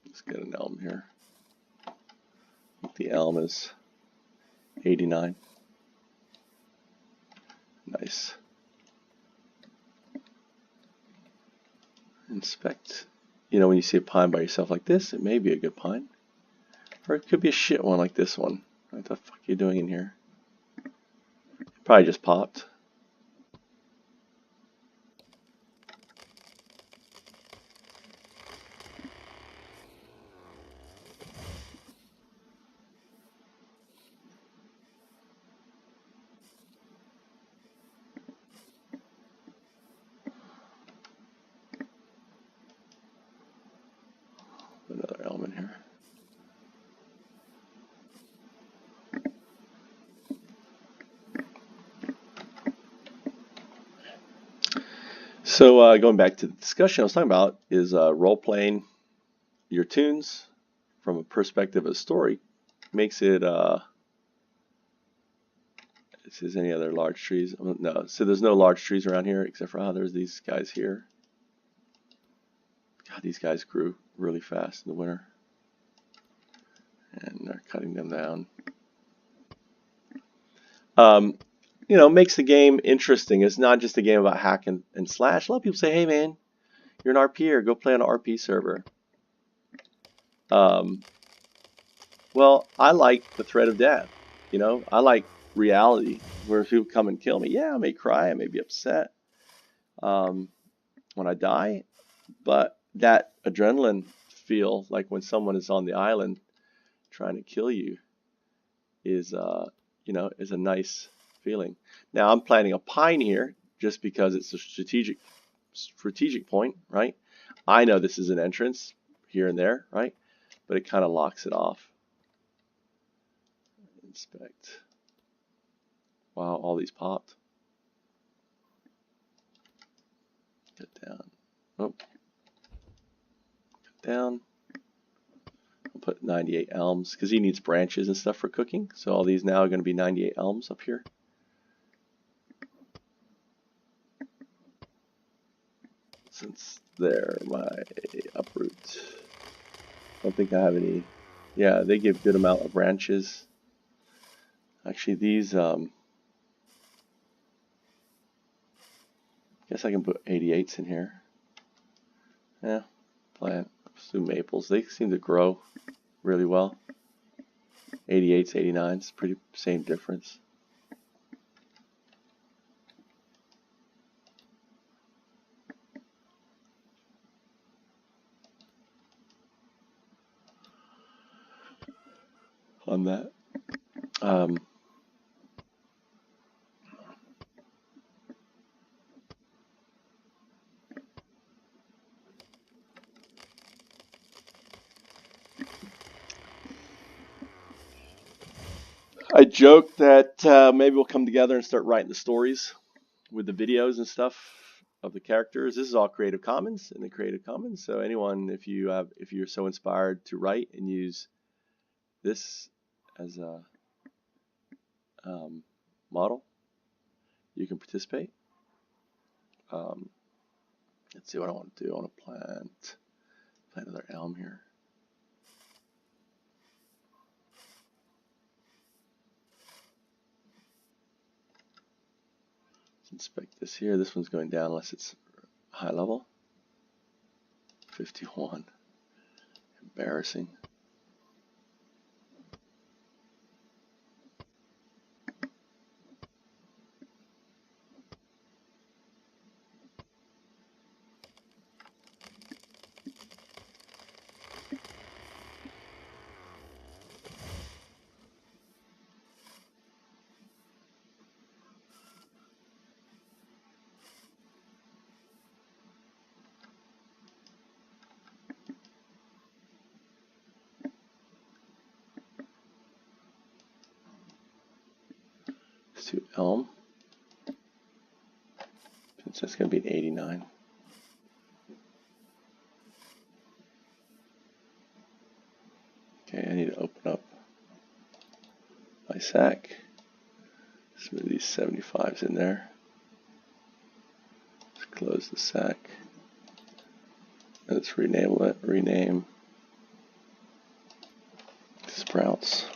Let's get an elm here. I think the elm is 89. Nice. Inspect. You know, when you see a pine by yourself like this, it may be a good pine. Or it could be a shit one like this one. What the fuck are you doing in here? It probably just popped. Another elm in here. So going back to the discussion I was talking about is role-playing your tunes from a perspective of story makes it, is any other large trees? No, so there's no large trees around here except for, there's these guys here. God, these guys grew really fast in the winter. And they're cutting them down. You know, makes the game interesting. It's not just a game about hack and slash. A lot of people say, hey man, you're an RPer, go play on an RP server. Well, I like the threat of death. You know, I like reality where people come and kill me. Yeah, I may cry, I may be upset when I die, but that adrenaline feel, like when someone is on the island trying to kill you, is you know, is a nice feeling. Now I'm planting a pine here just because it's a strategic point, right? I know this is an entrance here and there, right? But it kind of locks it off. Inspect. Wow, all these popped. Cut down. Oh. Cut down. I'll put 98 elms because he needs branches and stuff for cooking. So all these now are going to be 98 elms up here. Since they're my uproot. I don't think I have any. Yeah, they give good amount of branches. Actually, these, guess I can put 88s in here. Yeah, plant some maples. They seem to grow really well. 88s, 89s, pretty same difference. On that. I joked that maybe we'll come together and start writing the stories with the videos and stuff of the characters. This is all Creative Commons in the Creative Commons. So anyone, if you're so inspired to write and use this as a model, you can participate. Let's see what I want to do. I want to plant another elm here. Inspect this here. This one's going down unless it's high level. 51. Embarrassing. To elm. Since that's going to be an 89. Okay, I need to open up my sack. Let's move these 75s in there. Let's close the sack. Let's rename sprouts.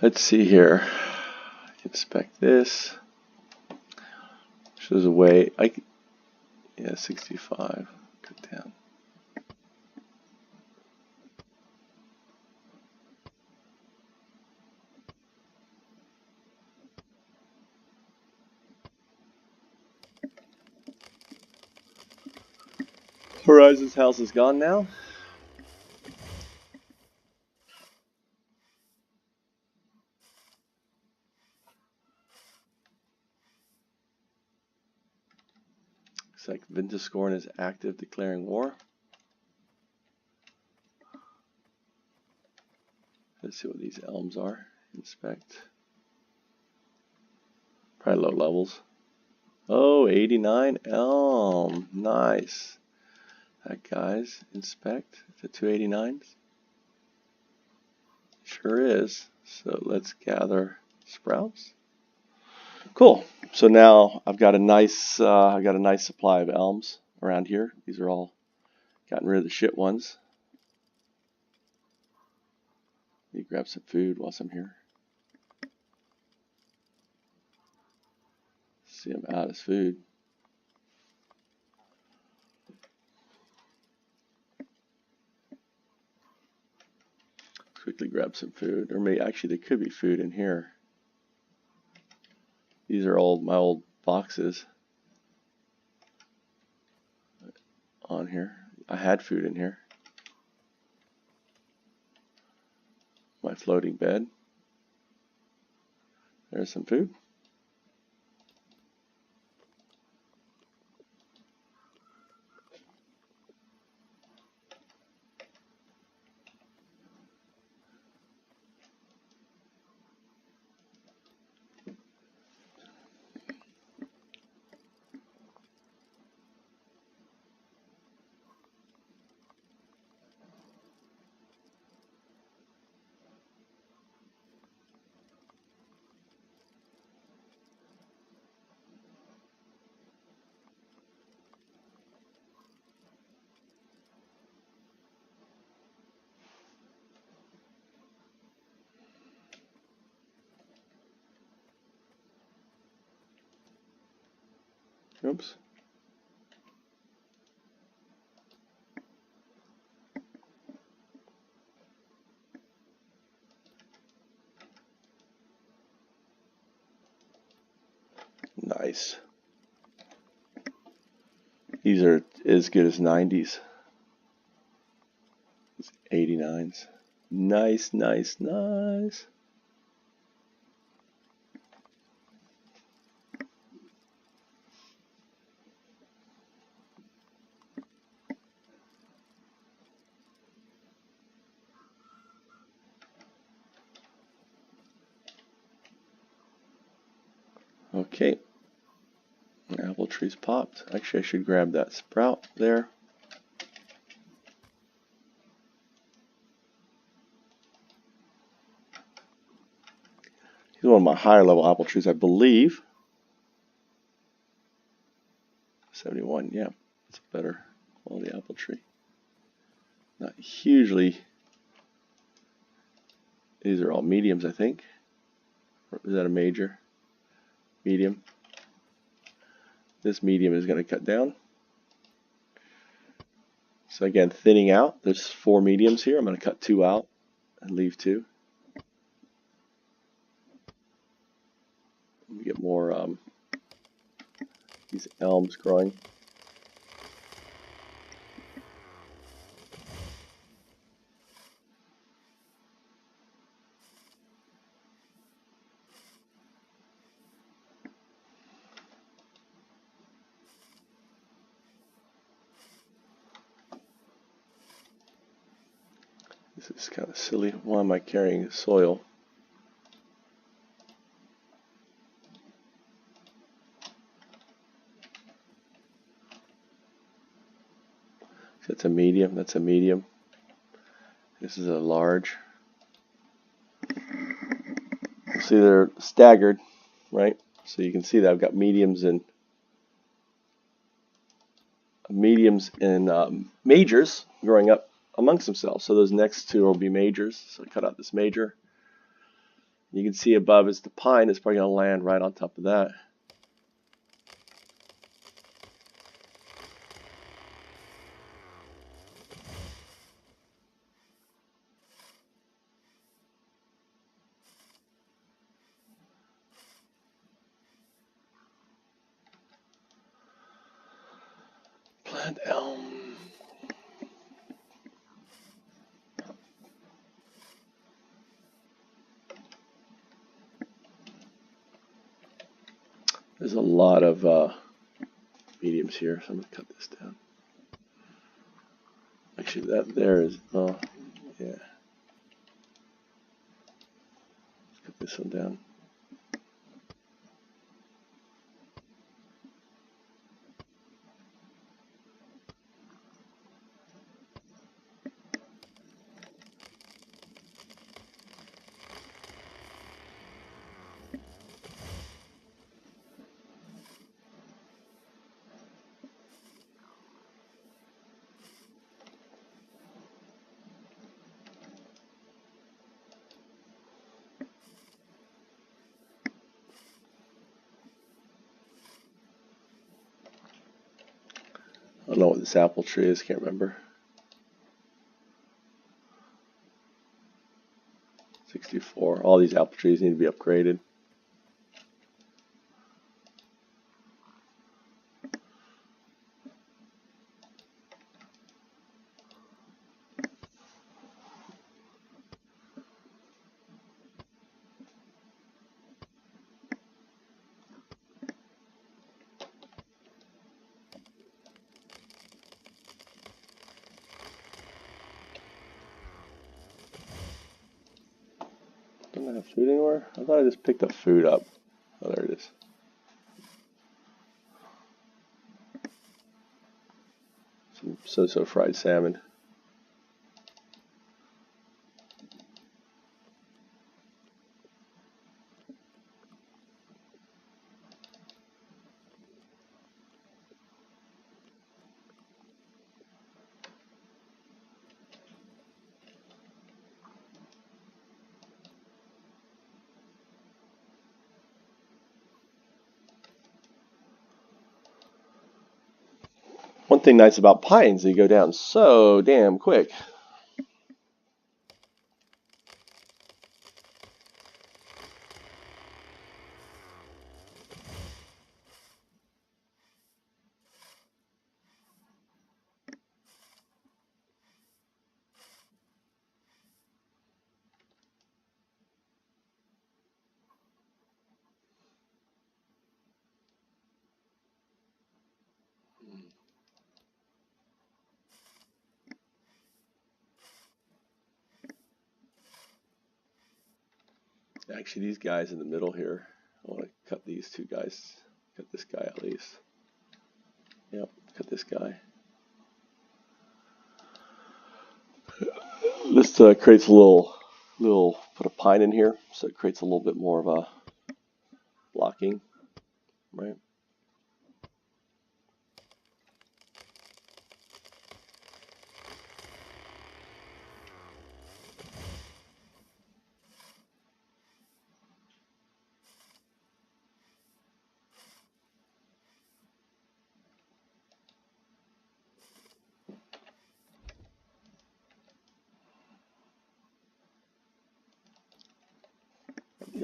Let's see here. Inspect this. Shows a way. Yeah, 65. Cut down. Horizon's house is gone now. Looks like Ventuscorn is active, declaring war. Let's see what these elms are. Inspect. Probably low levels. Oh, 89 elm. Nice. That guy's inspect. The 289s. Sure is. So let's gather sprouts. Cool. So now I've got a nice supply of elms around here. These are all gotten rid of the shit ones. Let me grab some food whilst I'm here. See, I'm out of food. Quickly grab some food, or maybe actually there could be food in here. These are my old boxes on here. I had food in here. My floating bed. There's some food. Oops. Nice. These are as good as 90s. 89s. Nice, nice, nice. Okay. Apple trees popped. Actually, I should grab that sprout there. He's one of my higher level apple trees, I believe. 71, yeah. It's a better quality apple tree. Not hugely These are all mediums, I think. Or is that a major? Medium. This medium is going to cut down. So again, thinning out. There's 4 mediums here. I'm going to cut 2 out and leave 2. Let me get more these elms growing. This is kind of silly. Why am I carrying soil? That's a medium. That's a medium. This is a large. See, they're staggered, right? So you can see that I've got mediums and majors growing up amongst themselves. So those next 2 will be majors. So I cut out this major. You can see above is the pine. It's probably going to land right on top of that. Plant elm. There's a lot of mediums here, so I'm going to cut this down. Actually, that there is, oh, yeah. Let's cut this one down. I don't know what this apple tree is, can't remember. 64. All these apple trees need to be upgraded. Don't I have food anywhere? I thought I just picked the food up. Oh, there it is. Some so-so fried salmon. One thing nice about pines, they go down so damn quick. Actually, these guys in the middle here, I want to cut these 2 guys. Cut this guy at least. Yep, cut this guy. This creates a little, put a pine in here, so it creates a little bit more of a blocking, right?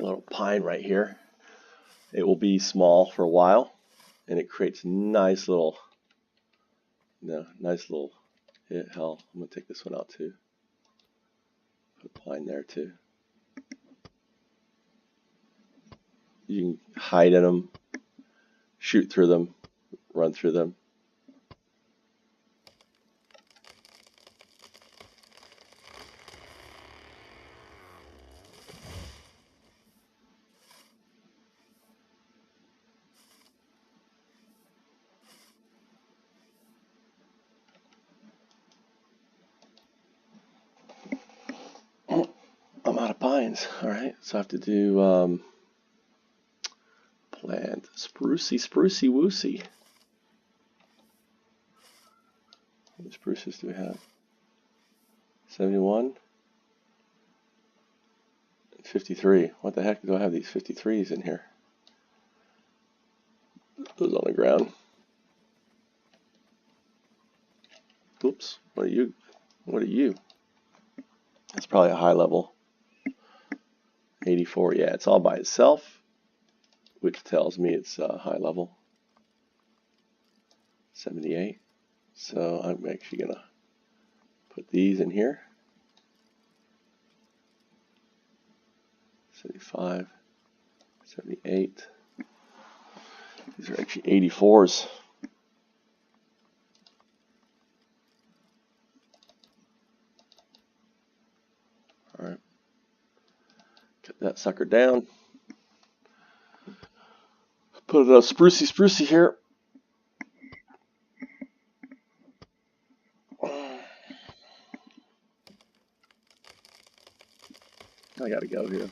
a little pine right here. It will be small for a while, and it creates nice little, hell, I'm gonna take this one out too. Put a pine there too. You can hide in them, shoot through them, run through them. I'm out of pines. Alright, so I have to do plant sprucey woosey. How many spruces do we have? 71 and 53. What the heck do I have these 53s in here? Those on the ground. Oops, what are you? What are you? That's probably a high level. 84, yeah, it's all by itself, which tells me it's high level. 78. So I'm actually gonna put these in here. 75, 78. These are actually 84s. All right, cut that sucker down. Put a sprucey here. I gotta go here.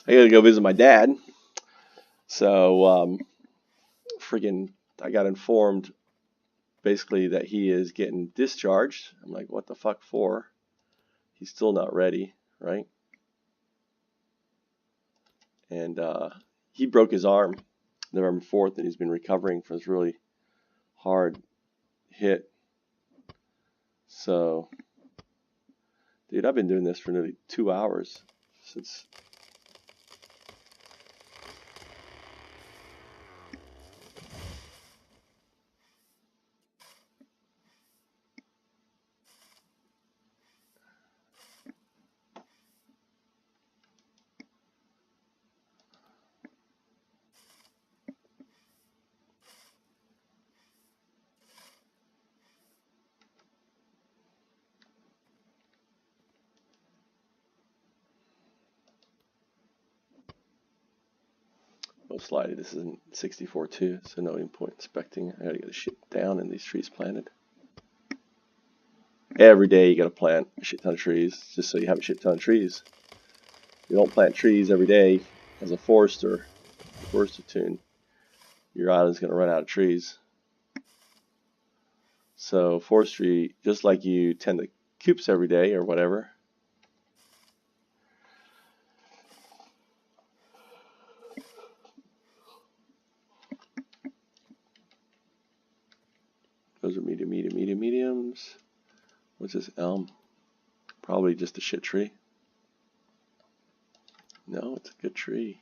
I gotta go visit my dad. So, I got informed basically that he is getting discharged. I'm like, what the fuck for? He's still not ready, right? And he broke his arm November 4th, and he's been recovering from this really hard hit. So, dude, I've been doing this for nearly 2 hours since. Most likely this isn't 64 too, so no point inspecting. I gotta get the shit down and these trees planted. Every day you gotta plant a shit ton of trees, just so you have a shit ton of trees. You don't plant trees every day as a forester tune, your island's gonna run out of trees. So forestry, just like you tend to coops every day or whatever. Those are mediums. What's this elm? Probably just a shit tree. No, it's a good tree.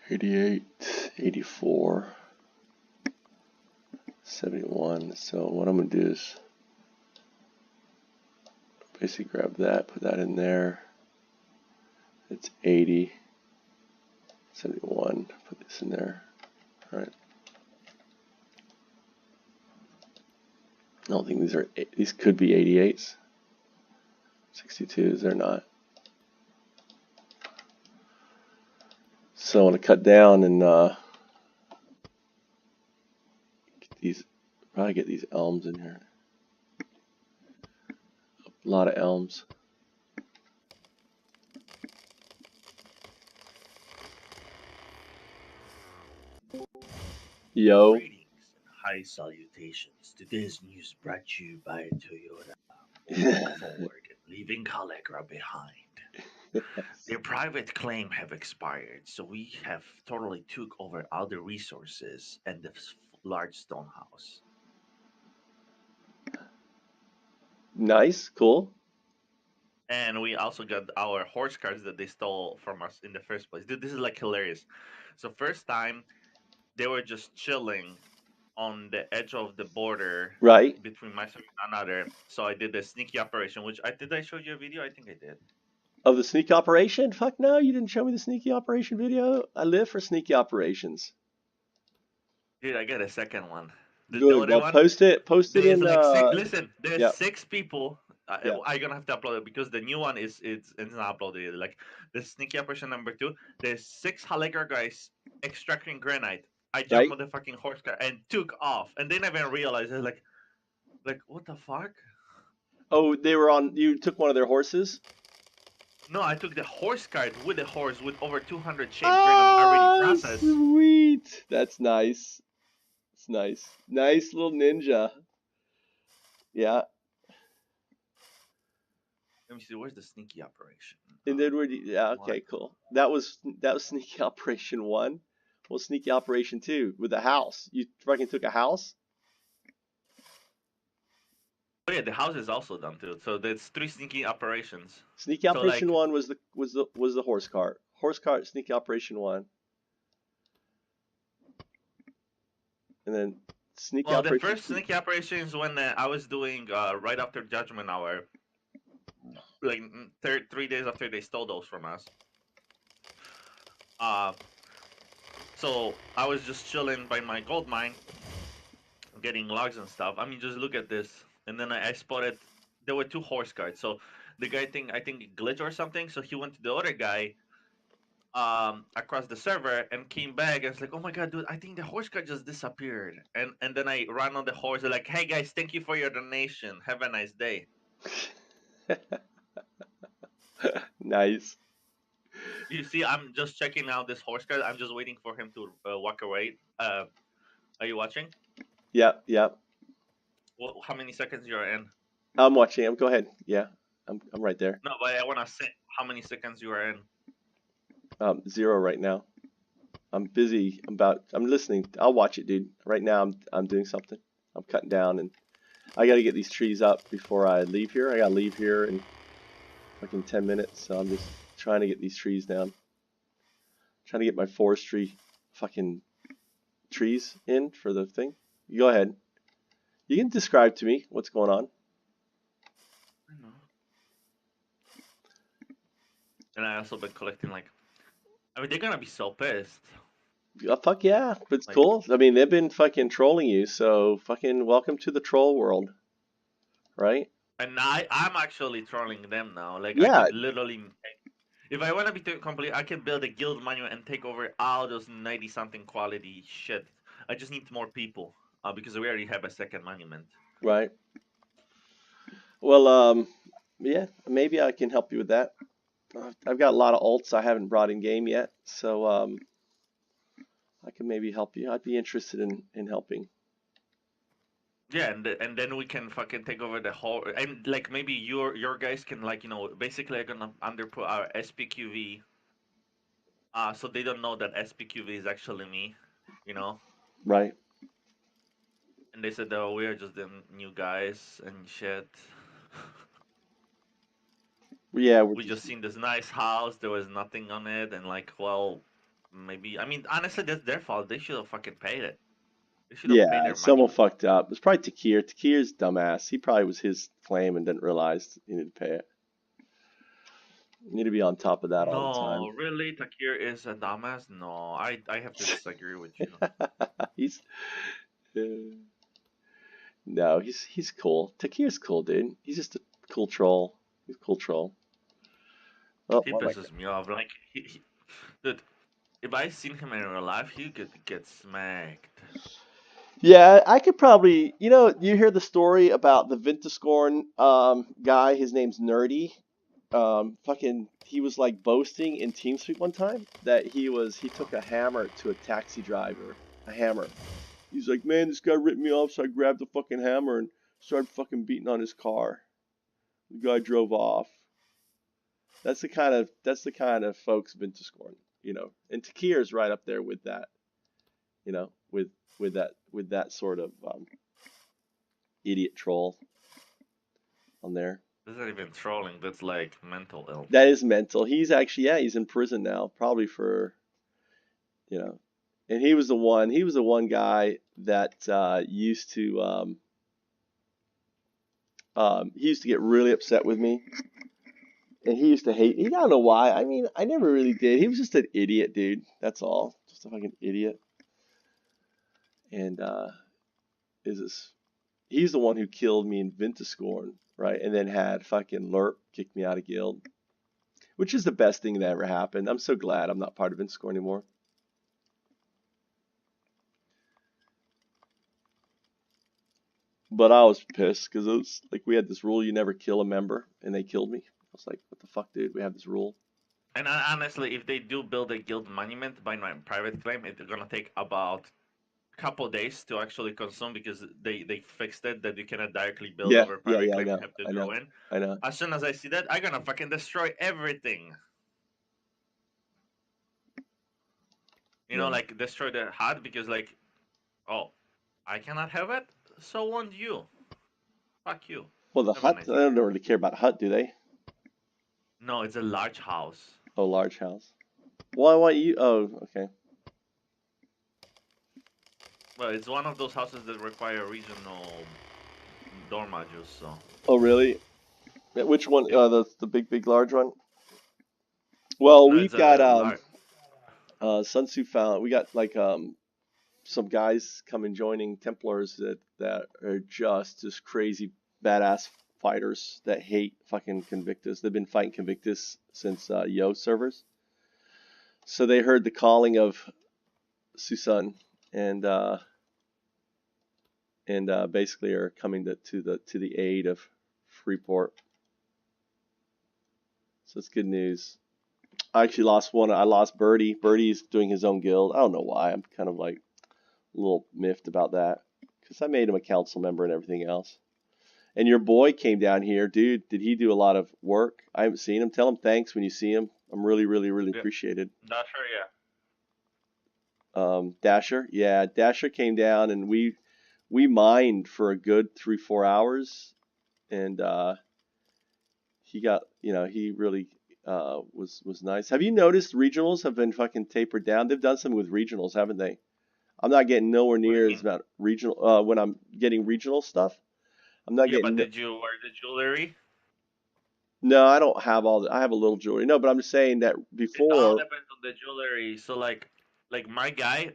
'88, '84, '71. So what I'm gonna do is basically grab that, put that in there. It's 80, 71. Put this in there. All right. I don't think these could be 88s. 62s, they're not. So I want to cut down and probably get these elms in here. A lot of elms. Yo. Greetings and high salutations. Today's news brought to you by Toyota. Moving forward and leaving Callegra behind. Their private claim have expired, so we have totally took over all the resources and the large stone house. Nice, cool. And we also got our horse cards that they stole from us in the first place. Dude, this is like hilarious. So first time they were just chilling on the edge of the border Right. between myself and another. So I did the sneaky operation, which I show you a video. I think I did. Of the sneak operation? Fuck no, you didn't show me the sneaky operation video. I live for sneaky operations. Dude, I got a second one. The Good. other Well, one, post it. Post it there's in. like six. Listen, there's Yeah. 6 people. Yeah. I'm gonna have to upload it because the new one it's not uploaded yet. Like the sneaky operation number 2. There's 6 Halegar guys extracting granite. I jumped Right. on the fucking horse car and took off, and they never realized. I was like what the fuck? Oh, they were on. You took one of their horses. No, I took the horse cart with the horse with over 200 shaped granite already processed. Sweet. That's nice. It's nice. Nice little ninja. Yeah. Let me see. Where's the sneaky operation? And then yeah, okay, cool. That was sneaky operation 1. Well, sneaky operation 2 with the house. You fucking took a house? Oh yeah, the house is also done too. So there's 3 sneaky operations. Sneaky So, operation like- 1 was the horse cart. Horse cart, sneaky operation 1. And then sneaky Well, operation the first 2. sneaky operation is when I was doing right after Judgment Hour, like 3 days after they stole those from us. So I was just chilling by my gold mine, getting logs and stuff. I mean, just look at this. And then I spotted there were 2 horse carts. So the guy I think glitch or something. So he went to the other guy across the server and came back and was like, oh my god, dude, I think the horse cart just disappeared. And then I ran on the horse. They're like, hey guys, thank you for your donation. Have a nice day. Nice. You see, I'm just checking out this horse cart. I'm just waiting for him to walk away. Are you watching? Yep, yep. Well, how many seconds you're in? I'm watching. Go ahead. Yeah, I'm right there. No, but I want to say how many seconds you are in. 0 right now. I'm busy. I'm listening. I'll watch it, dude. Right now I'm doing something. I'm cutting down and I gotta get these trees up before I leave here. I gotta leave here in fucking 10 minutes, so I'm just trying to get these trees down. Trying to get my forestry fucking trees in for the thing. You go ahead. You can describe to me what's going on. I know. And I also been collecting I mean, they're gonna be so pissed. Fuck yeah, it's Like- cool. I mean, they've been fucking trolling you, so fucking welcome to the troll world, right? And I'm actually trolling them now. Like, Yeah. I could literally, if I want to be complete, I can build a guild manual and take over all those 90-something quality shit. I just need more people because we already have a second monument. Right. Well, yeah, maybe I can help you with that. I've got a lot of alts I haven't brought in game yet, so I can maybe help you. I'd be interested in helping. Yeah, and then we can fucking take over the whole, and like maybe your guys can basically I'm gonna underput our SPQV, so they don't know that SPQV is actually me, Right. And they said, oh, we are just the new guys and shit. Yeah, We just seen this nice house. There was nothing on it, and well, maybe. I mean, honestly, that's their fault. They should have fucking paid it. They should have paid their someone money. fucked up. It was probably Takir. Takir's dumbass. He probably was his claim and didn't realize he needed to pay it. You need to be on top of that all the time. No, really, Takir is a dumbass. No, I have to disagree with you. He's no, he's cool. Takir's cool, dude. He's just a cool troll. He's a cool troll. Oh, He pisses me off. Like, dude, if I seen him in real life, he could get smacked. yeah, I could probably, you hear the story about the Vintascorn guy. His name's Nerdy. He was like boasting in TeamSpeak one time that he took a hammer to a taxi driver a hammer. He's like, man, this guy ripped me off, so I grabbed the fucking hammer and started fucking beating on his car. The guy drove off. That's the kind of folks Vinta scorn, you know. And Takir's right up there with that, you know, with that sort of idiot troll on there. That's not even trolling. That's like mental illness. That is mental. He's actually, yeah, he's in prison now, probably for, you know. And he was the one guy that used to he used to get really upset with me, and he used to hate me. I don't know why. I mean, I never really did. He was just an idiot, dude. That's all. Just a fucking idiot. And he's the one who killed me in Vintascorn, right? And then had fucking Lerp kick me out of guild, which is the best thing that ever happened. I'm so glad I'm not part of Vintascorn anymore. But I was pissed because it was like we had this rule: you never kill a member, and they killed me. I was like, "What the fuck, dude? We have this rule." And honestly, if they do build a guild monument by my private claim, it's gonna take about a couple days to actually consume because they fixed it that you cannot directly build over private claim. You have to go in. I know. As soon as I see that, I'm gonna fucking destroy everything. You know, like destroy the hut because like, oh, I cannot have it. So won't you? Fuck you. Well, the hut, I don't really care about hut, do they? No, it's a large house. Oh, large house. Why you? Oh, okay. Well, it's one of those houses that require regional door modules, so. Oh, really? Which one? The big, large one? Well, no, we've got, Sun Tzu found, we got, like, some guys coming joining Templars that are just crazy badass fighters that hate fucking Convictus. They've been fighting Convictus since Yo servers. So they heard the calling of Tsusun and basically are coming to the aid of Freeport. So it's good news. I actually lost one. I lost Birdie. Birdie's doing his own guild. I don't know why. I'm kind of like a little miffed about that because I made him a council member and everything else. And your boy came down here, dude. Did he do a lot of work? I haven't seen him. Tell him thanks when you see him. I'm really appreciated. Dasher, yeah. Dasher, yeah. Dasher came down and we mined for a good 3-4 hours, and he got, he really was nice. Have you noticed regionals have been fucking tapered down? They've done something with regionals, haven't they? I'm not getting nowhere near as about regional when I'm getting regional stuff. I'm not getting. But did you wear the jewelry? No, I don't have all. I have a little jewelry. No, but I'm just saying that before. It all depends on the jewelry. So like my guy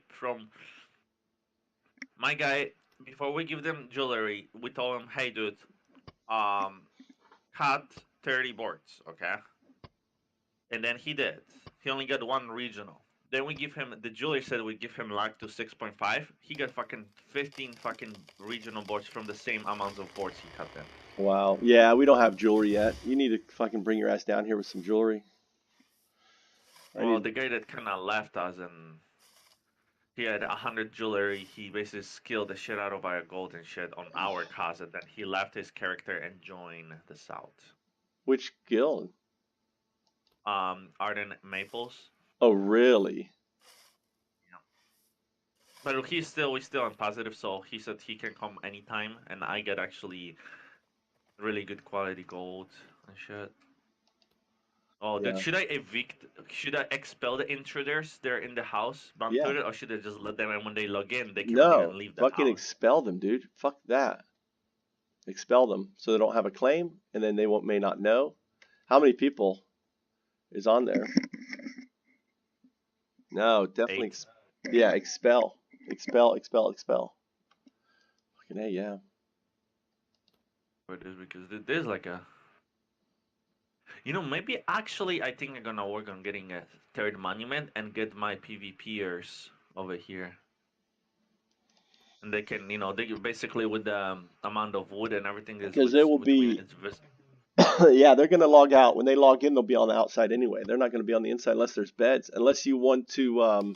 before we give them jewelry, we told him, hey dude, cut 30 boards, okay? And then he did. He only got one regional. Then we give him, the jewelry said we give him luck to 6.5. He got fucking 15 fucking regional boards from the same amounts of boards he cut them. Wow. Yeah, we don't have jewelry yet. You need to fucking bring your ass down here with some jewelry. Well, the guy that kind of left us and he had 100 jewelry. He basically skilled the shit out of our gold and shit on our cause, and then he left his character and joined the South. Which guild? Arden Maples. Oh, really? Yeah. But we're still on positive, so he said he can come anytime, and I get actually really good quality gold and shit. Oh, yeah. Should I evict? Should I expel the intruders? They're in the house, or should I just let them? And when they log in, they can't even leave the house. Fucking expel them, dude. Fuck that. Expel them so they don't have a claim, and then they may not know. How many people is on there? No, definitely. Expel. Fucking hey, yeah. But it is because there's like a. Maybe actually I think I'm gonna work on getting a third monument and get my PvPers over here. And they can, they basically with the amount of wood and everything. Because it will be. Yeah, they're gonna log out. When they log in, they'll be on the outside anyway. They're not gonna be on the inside unless there's beds. Unless you want to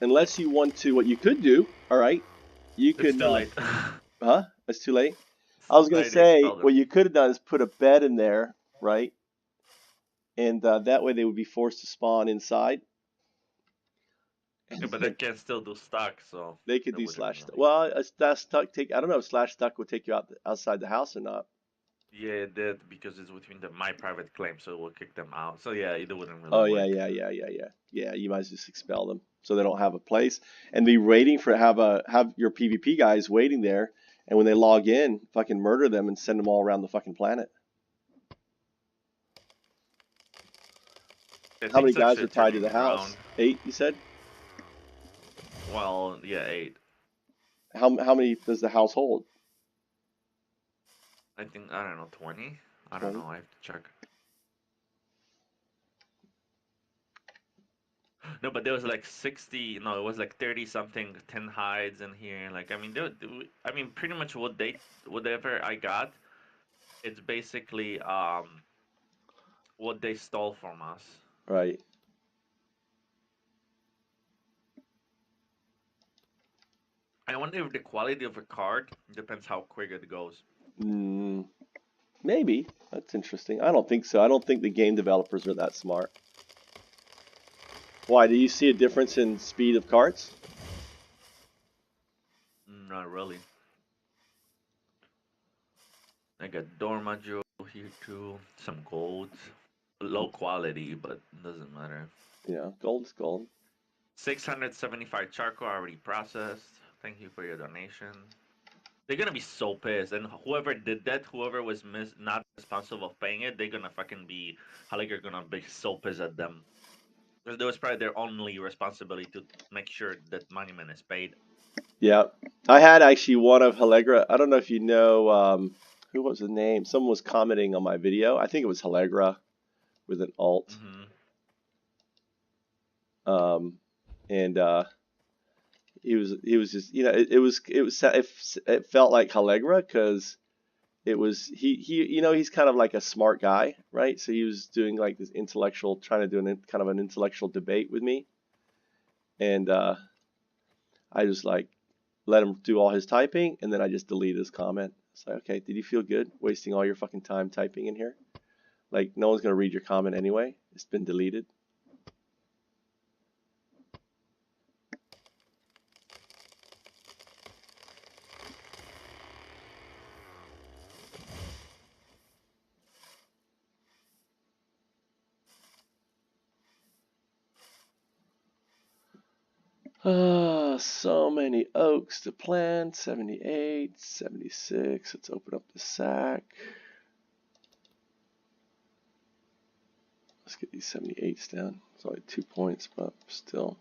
unless you want to, what you could do, all right, you It's could, too late. huh? It's too late. I was I gonna already say expelled them. what you could have done is put a bed in there, right? And that way they would be forced to spawn inside. Yeah, but I can still do stock, so They could that do wouldn't slash. really. Well, a slash stuck take. I don't know if slash stuck would take you outside the house or not. Yeah, it did because it's within my private claim, so it will kick them out. So yeah, it wouldn't really Oh yeah, work. yeah. You might just expel them so they don't have a place and be waiting for have your PvP guys waiting there, and when they log in, fucking murder them and send them all around the fucking planet. I How think many it's guys are actually tied to turning the around. house? 8, you said. Well, yeah, 8. How many does the house hold? I think I don't know 20. I don't 20. know. I have to check. No, but there was like 60. No, it was like 30 something. 10 hides in here. Like I mean, I mean, pretty much whatever I got, it's basically what they stole from us. Right. I wonder if the quality of a card depends how quick it goes. Mm, maybe. That's interesting. I don't think so. I don't think the game developers are that smart. Why? Do you see a difference in speed of carts? Not really. I got door module here too. Some gold. Low quality, but doesn't matter. Yeah, gold is gold. 675 charcoal already processed. Thank you for your donation. They're gonna be so pissed, and whoever did that, whoever was not responsible of paying it, they're gonna fucking be. They're gonna be so pissed at them. Because that was probably their only responsibility to make sure that monument is paid. Yeah, I had actually one of Halegra. I don't know if you know who was the name. Someone was commenting on my video. I think it was Halegra with an alt. Hmm. Um, and he was just it felt like Halegra because it was he's kind of like a smart guy, right? So he was doing like this intellectual, trying to do kind of an intellectual debate with me, and I just like let him do all his typing, and then I just delete his comment. It's like, okay, did you feel good wasting all your fucking time typing in here? Like, no one's gonna read your comment anyway. It's been deleted. So many oaks to plant. 78, 76. Let's open up the sack. Let's get these 78s down. It's only 2 points, but still.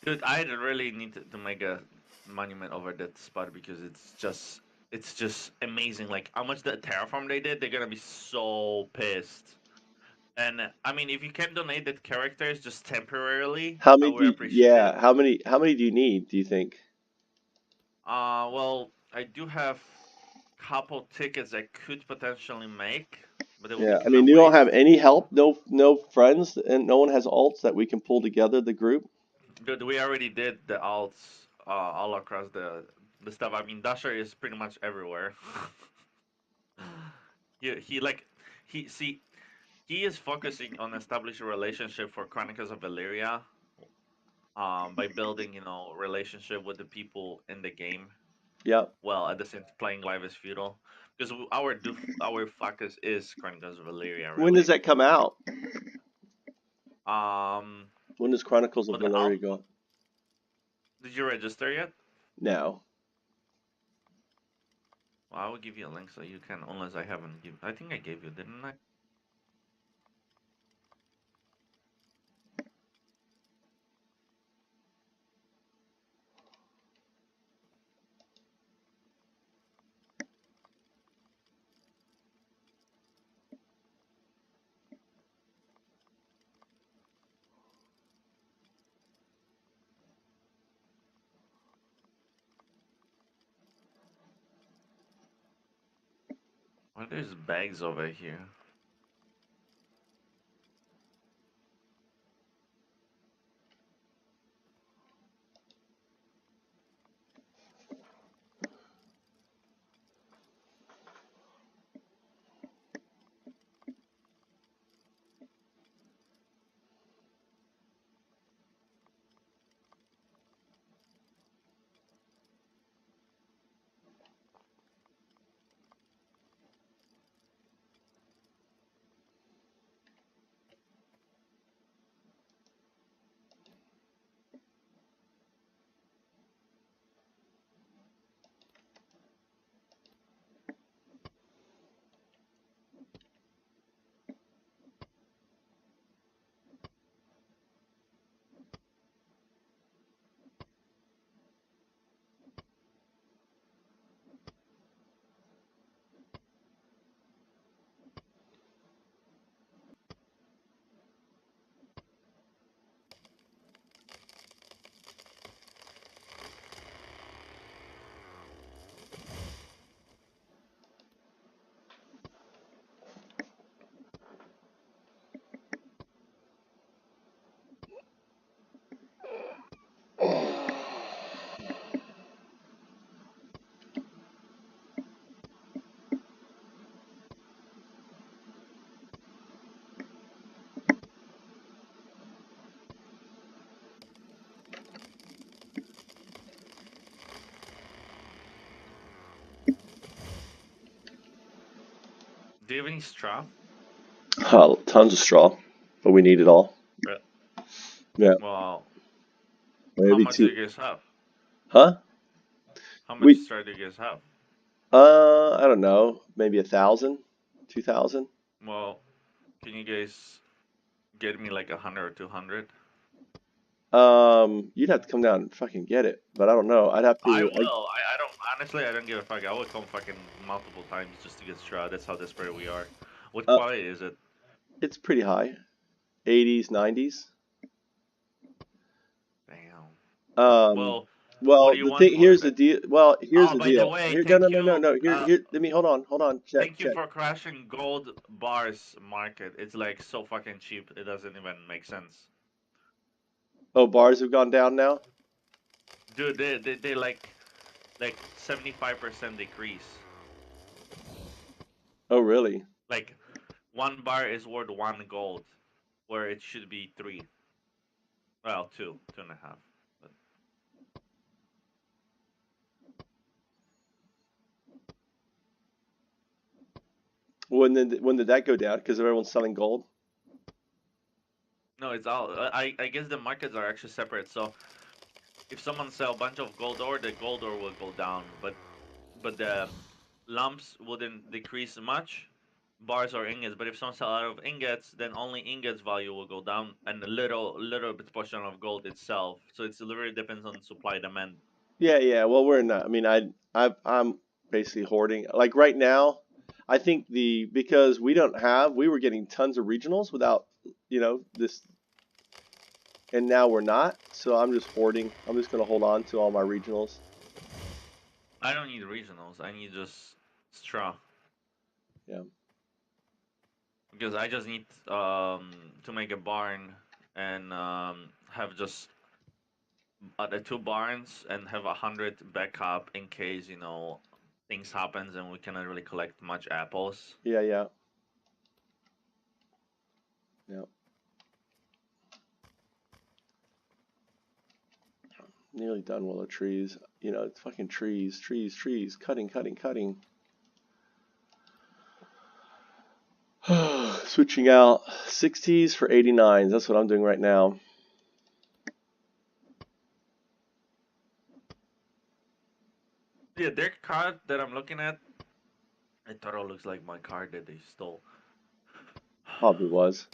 Dude, I really need to make a monument over that spot because it's just amazing. Like how much the terraform they did, they're gonna be so pissed. And I mean, if you can donate that characters just temporarily, How I many would do you, appreciate it. yeah, how many do you need, do you think? Well, I do have couple tickets I could potentially make, but it will be Yeah, I kind mean, of you don't waste. have any help, no friends, and no one has alts that we can pull together the group. Dude, we already did the alts all across the stuff. I mean, Dasher is pretty much everywhere. he like he see he is focusing on establishing a relationship for Chronicles of Valyria, by building relationship with the people in the game. Yeah. Well, at the same playing live as feudal, because our focus is Chronicles of Valyria When does really. that come out? Um, When does Chronicles of but the alt, Valeria go? did you register yet? No. Well, I will give you a link so you can, unless I haven't give. I think I gave you, didn't I? Well, there's bags over here. Do you have any straw? Tons of straw, but we need it all. Right. Yeah, Well, how maybe much do two. you guys have? Huh? How much We straw do you guys have? I don't know, maybe 1,000, 2,000. Well, can you guys get me like 100 or 200? You'd have to come down and fucking get it, but I don't know. I'd have I to. will. I don't. Honestly, I don't give a fuck. I will come fucking multiple times just to get straw. That's how desperate we are. What Uh, quality is it? it's pretty high, 80s, 90s. Damn. Um, Well, what well, do you the want thing for here's it? the deal. Well, here's Oh, the by the deal. way, Here, no, no, thank no, no, you. no. Here. Let me hold on. Check, Thank you check. for crashing Gold Bars Market. It's like so fucking cheap. It doesn't even make sense. Oh, bars have gone down now. Dude, they like 75% decrease. Oh, really? Like 1 bar is worth 1 gold, where it should be 3. Well, 2.5. But When did that go down? Because everyone's selling gold. no, it's all. I guess the markets are actually separate. So if someone sell a bunch of gold ore, the gold ore will go down, but the lumps wouldn't decrease much. Bars or ingots, but if someone sell out of ingots, then only ingots value will go down, and a little bit portion of gold itself. So it's really depends on supply demand. Yeah, yeah. Well, we're not. I mean, I'm basically hoarding. Like right now, I think because we were getting tons of regionals without, this, and now we're not. So I'm just hoarding. I'm just gonna hold on to all my regionals. I don't need regionals. I need just straw Yeah. because I just need to make a barn and have just the 2 barns and have 100 backup in case things happens and we cannot really collect much apples. Yeah, yeah, yeah. Nearly done, willow trees. It's fucking trees, trees, trees. Cutting, cutting, cutting. Switching out 60s for 89s. That's what I'm doing right now. Yeah, their card that I'm looking at, it totally looks like my card that they stole. Probably was.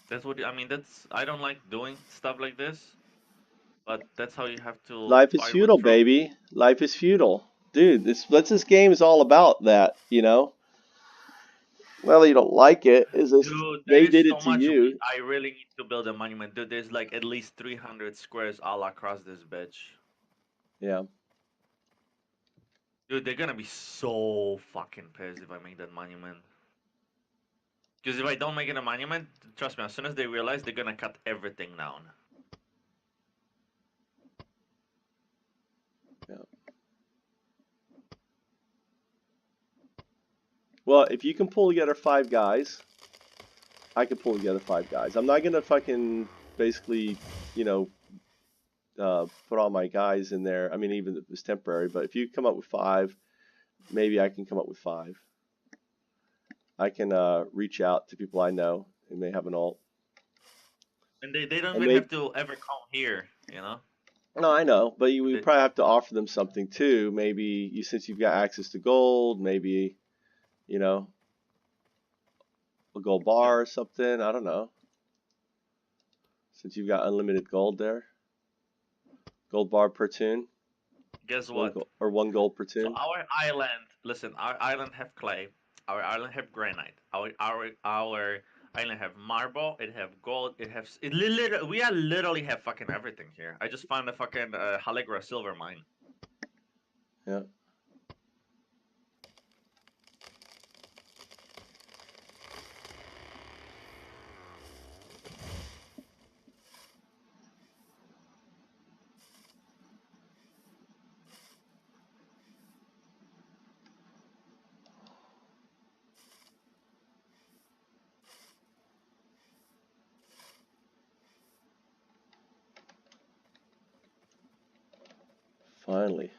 That's what I mean. I don't like doing stuff like this, but that's how you have to Life is fight with futile, troll. baby. Life is futile. Dude, this game is all about that. Whether you don't like it, is this Dude, there they is did so it to much. you. I really need to build a monument. Dude, there's like at least 300 squares all across this bitch. Yeah. Dude, they're gonna be so fucking pissed if I make that monument. Because if I don't make it a monument, trust me, as soon as they realize, they're gonna cut everything down. Yeah. Well, if you can pull together 5 guys, I can pull together 5 guys. I'm not gonna fucking basically, you know, put all my guys in there. I mean, even if it's temporary, but if you come up with 5, maybe I can come up with 5. I can reach out to people I know who may have an alt. And they don't And even maybe, have to ever come here, you know? no, I know, but we They, probably have to offer them something too. Maybe since you've got access to gold, maybe, you know, a gold yeah. bar or something. I don't know. Since you've got unlimited gold there, gold bar per tune, Guess one what? gold or 1 gold per So tune. our island, listen, our island have clay, our island have granite, our island have marble, it have gold, we are literally have fucking everything here. I just found a fucking Halegra silver mine. Yeah. Finally.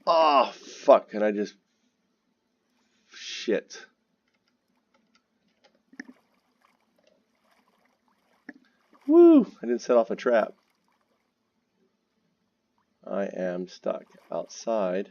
Oh, fuck. And I just... Shit. Woo! I didn't set off a trap. I am stuck outside.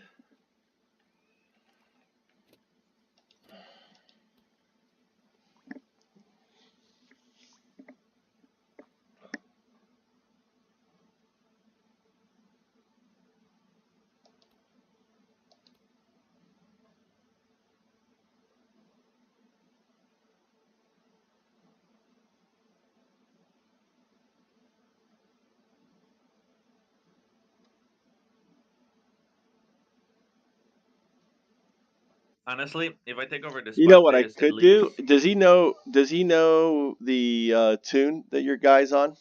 Honestly, if I take over the You know spot, what I Days, and could leave. do? Does he know the tune that your guy's on?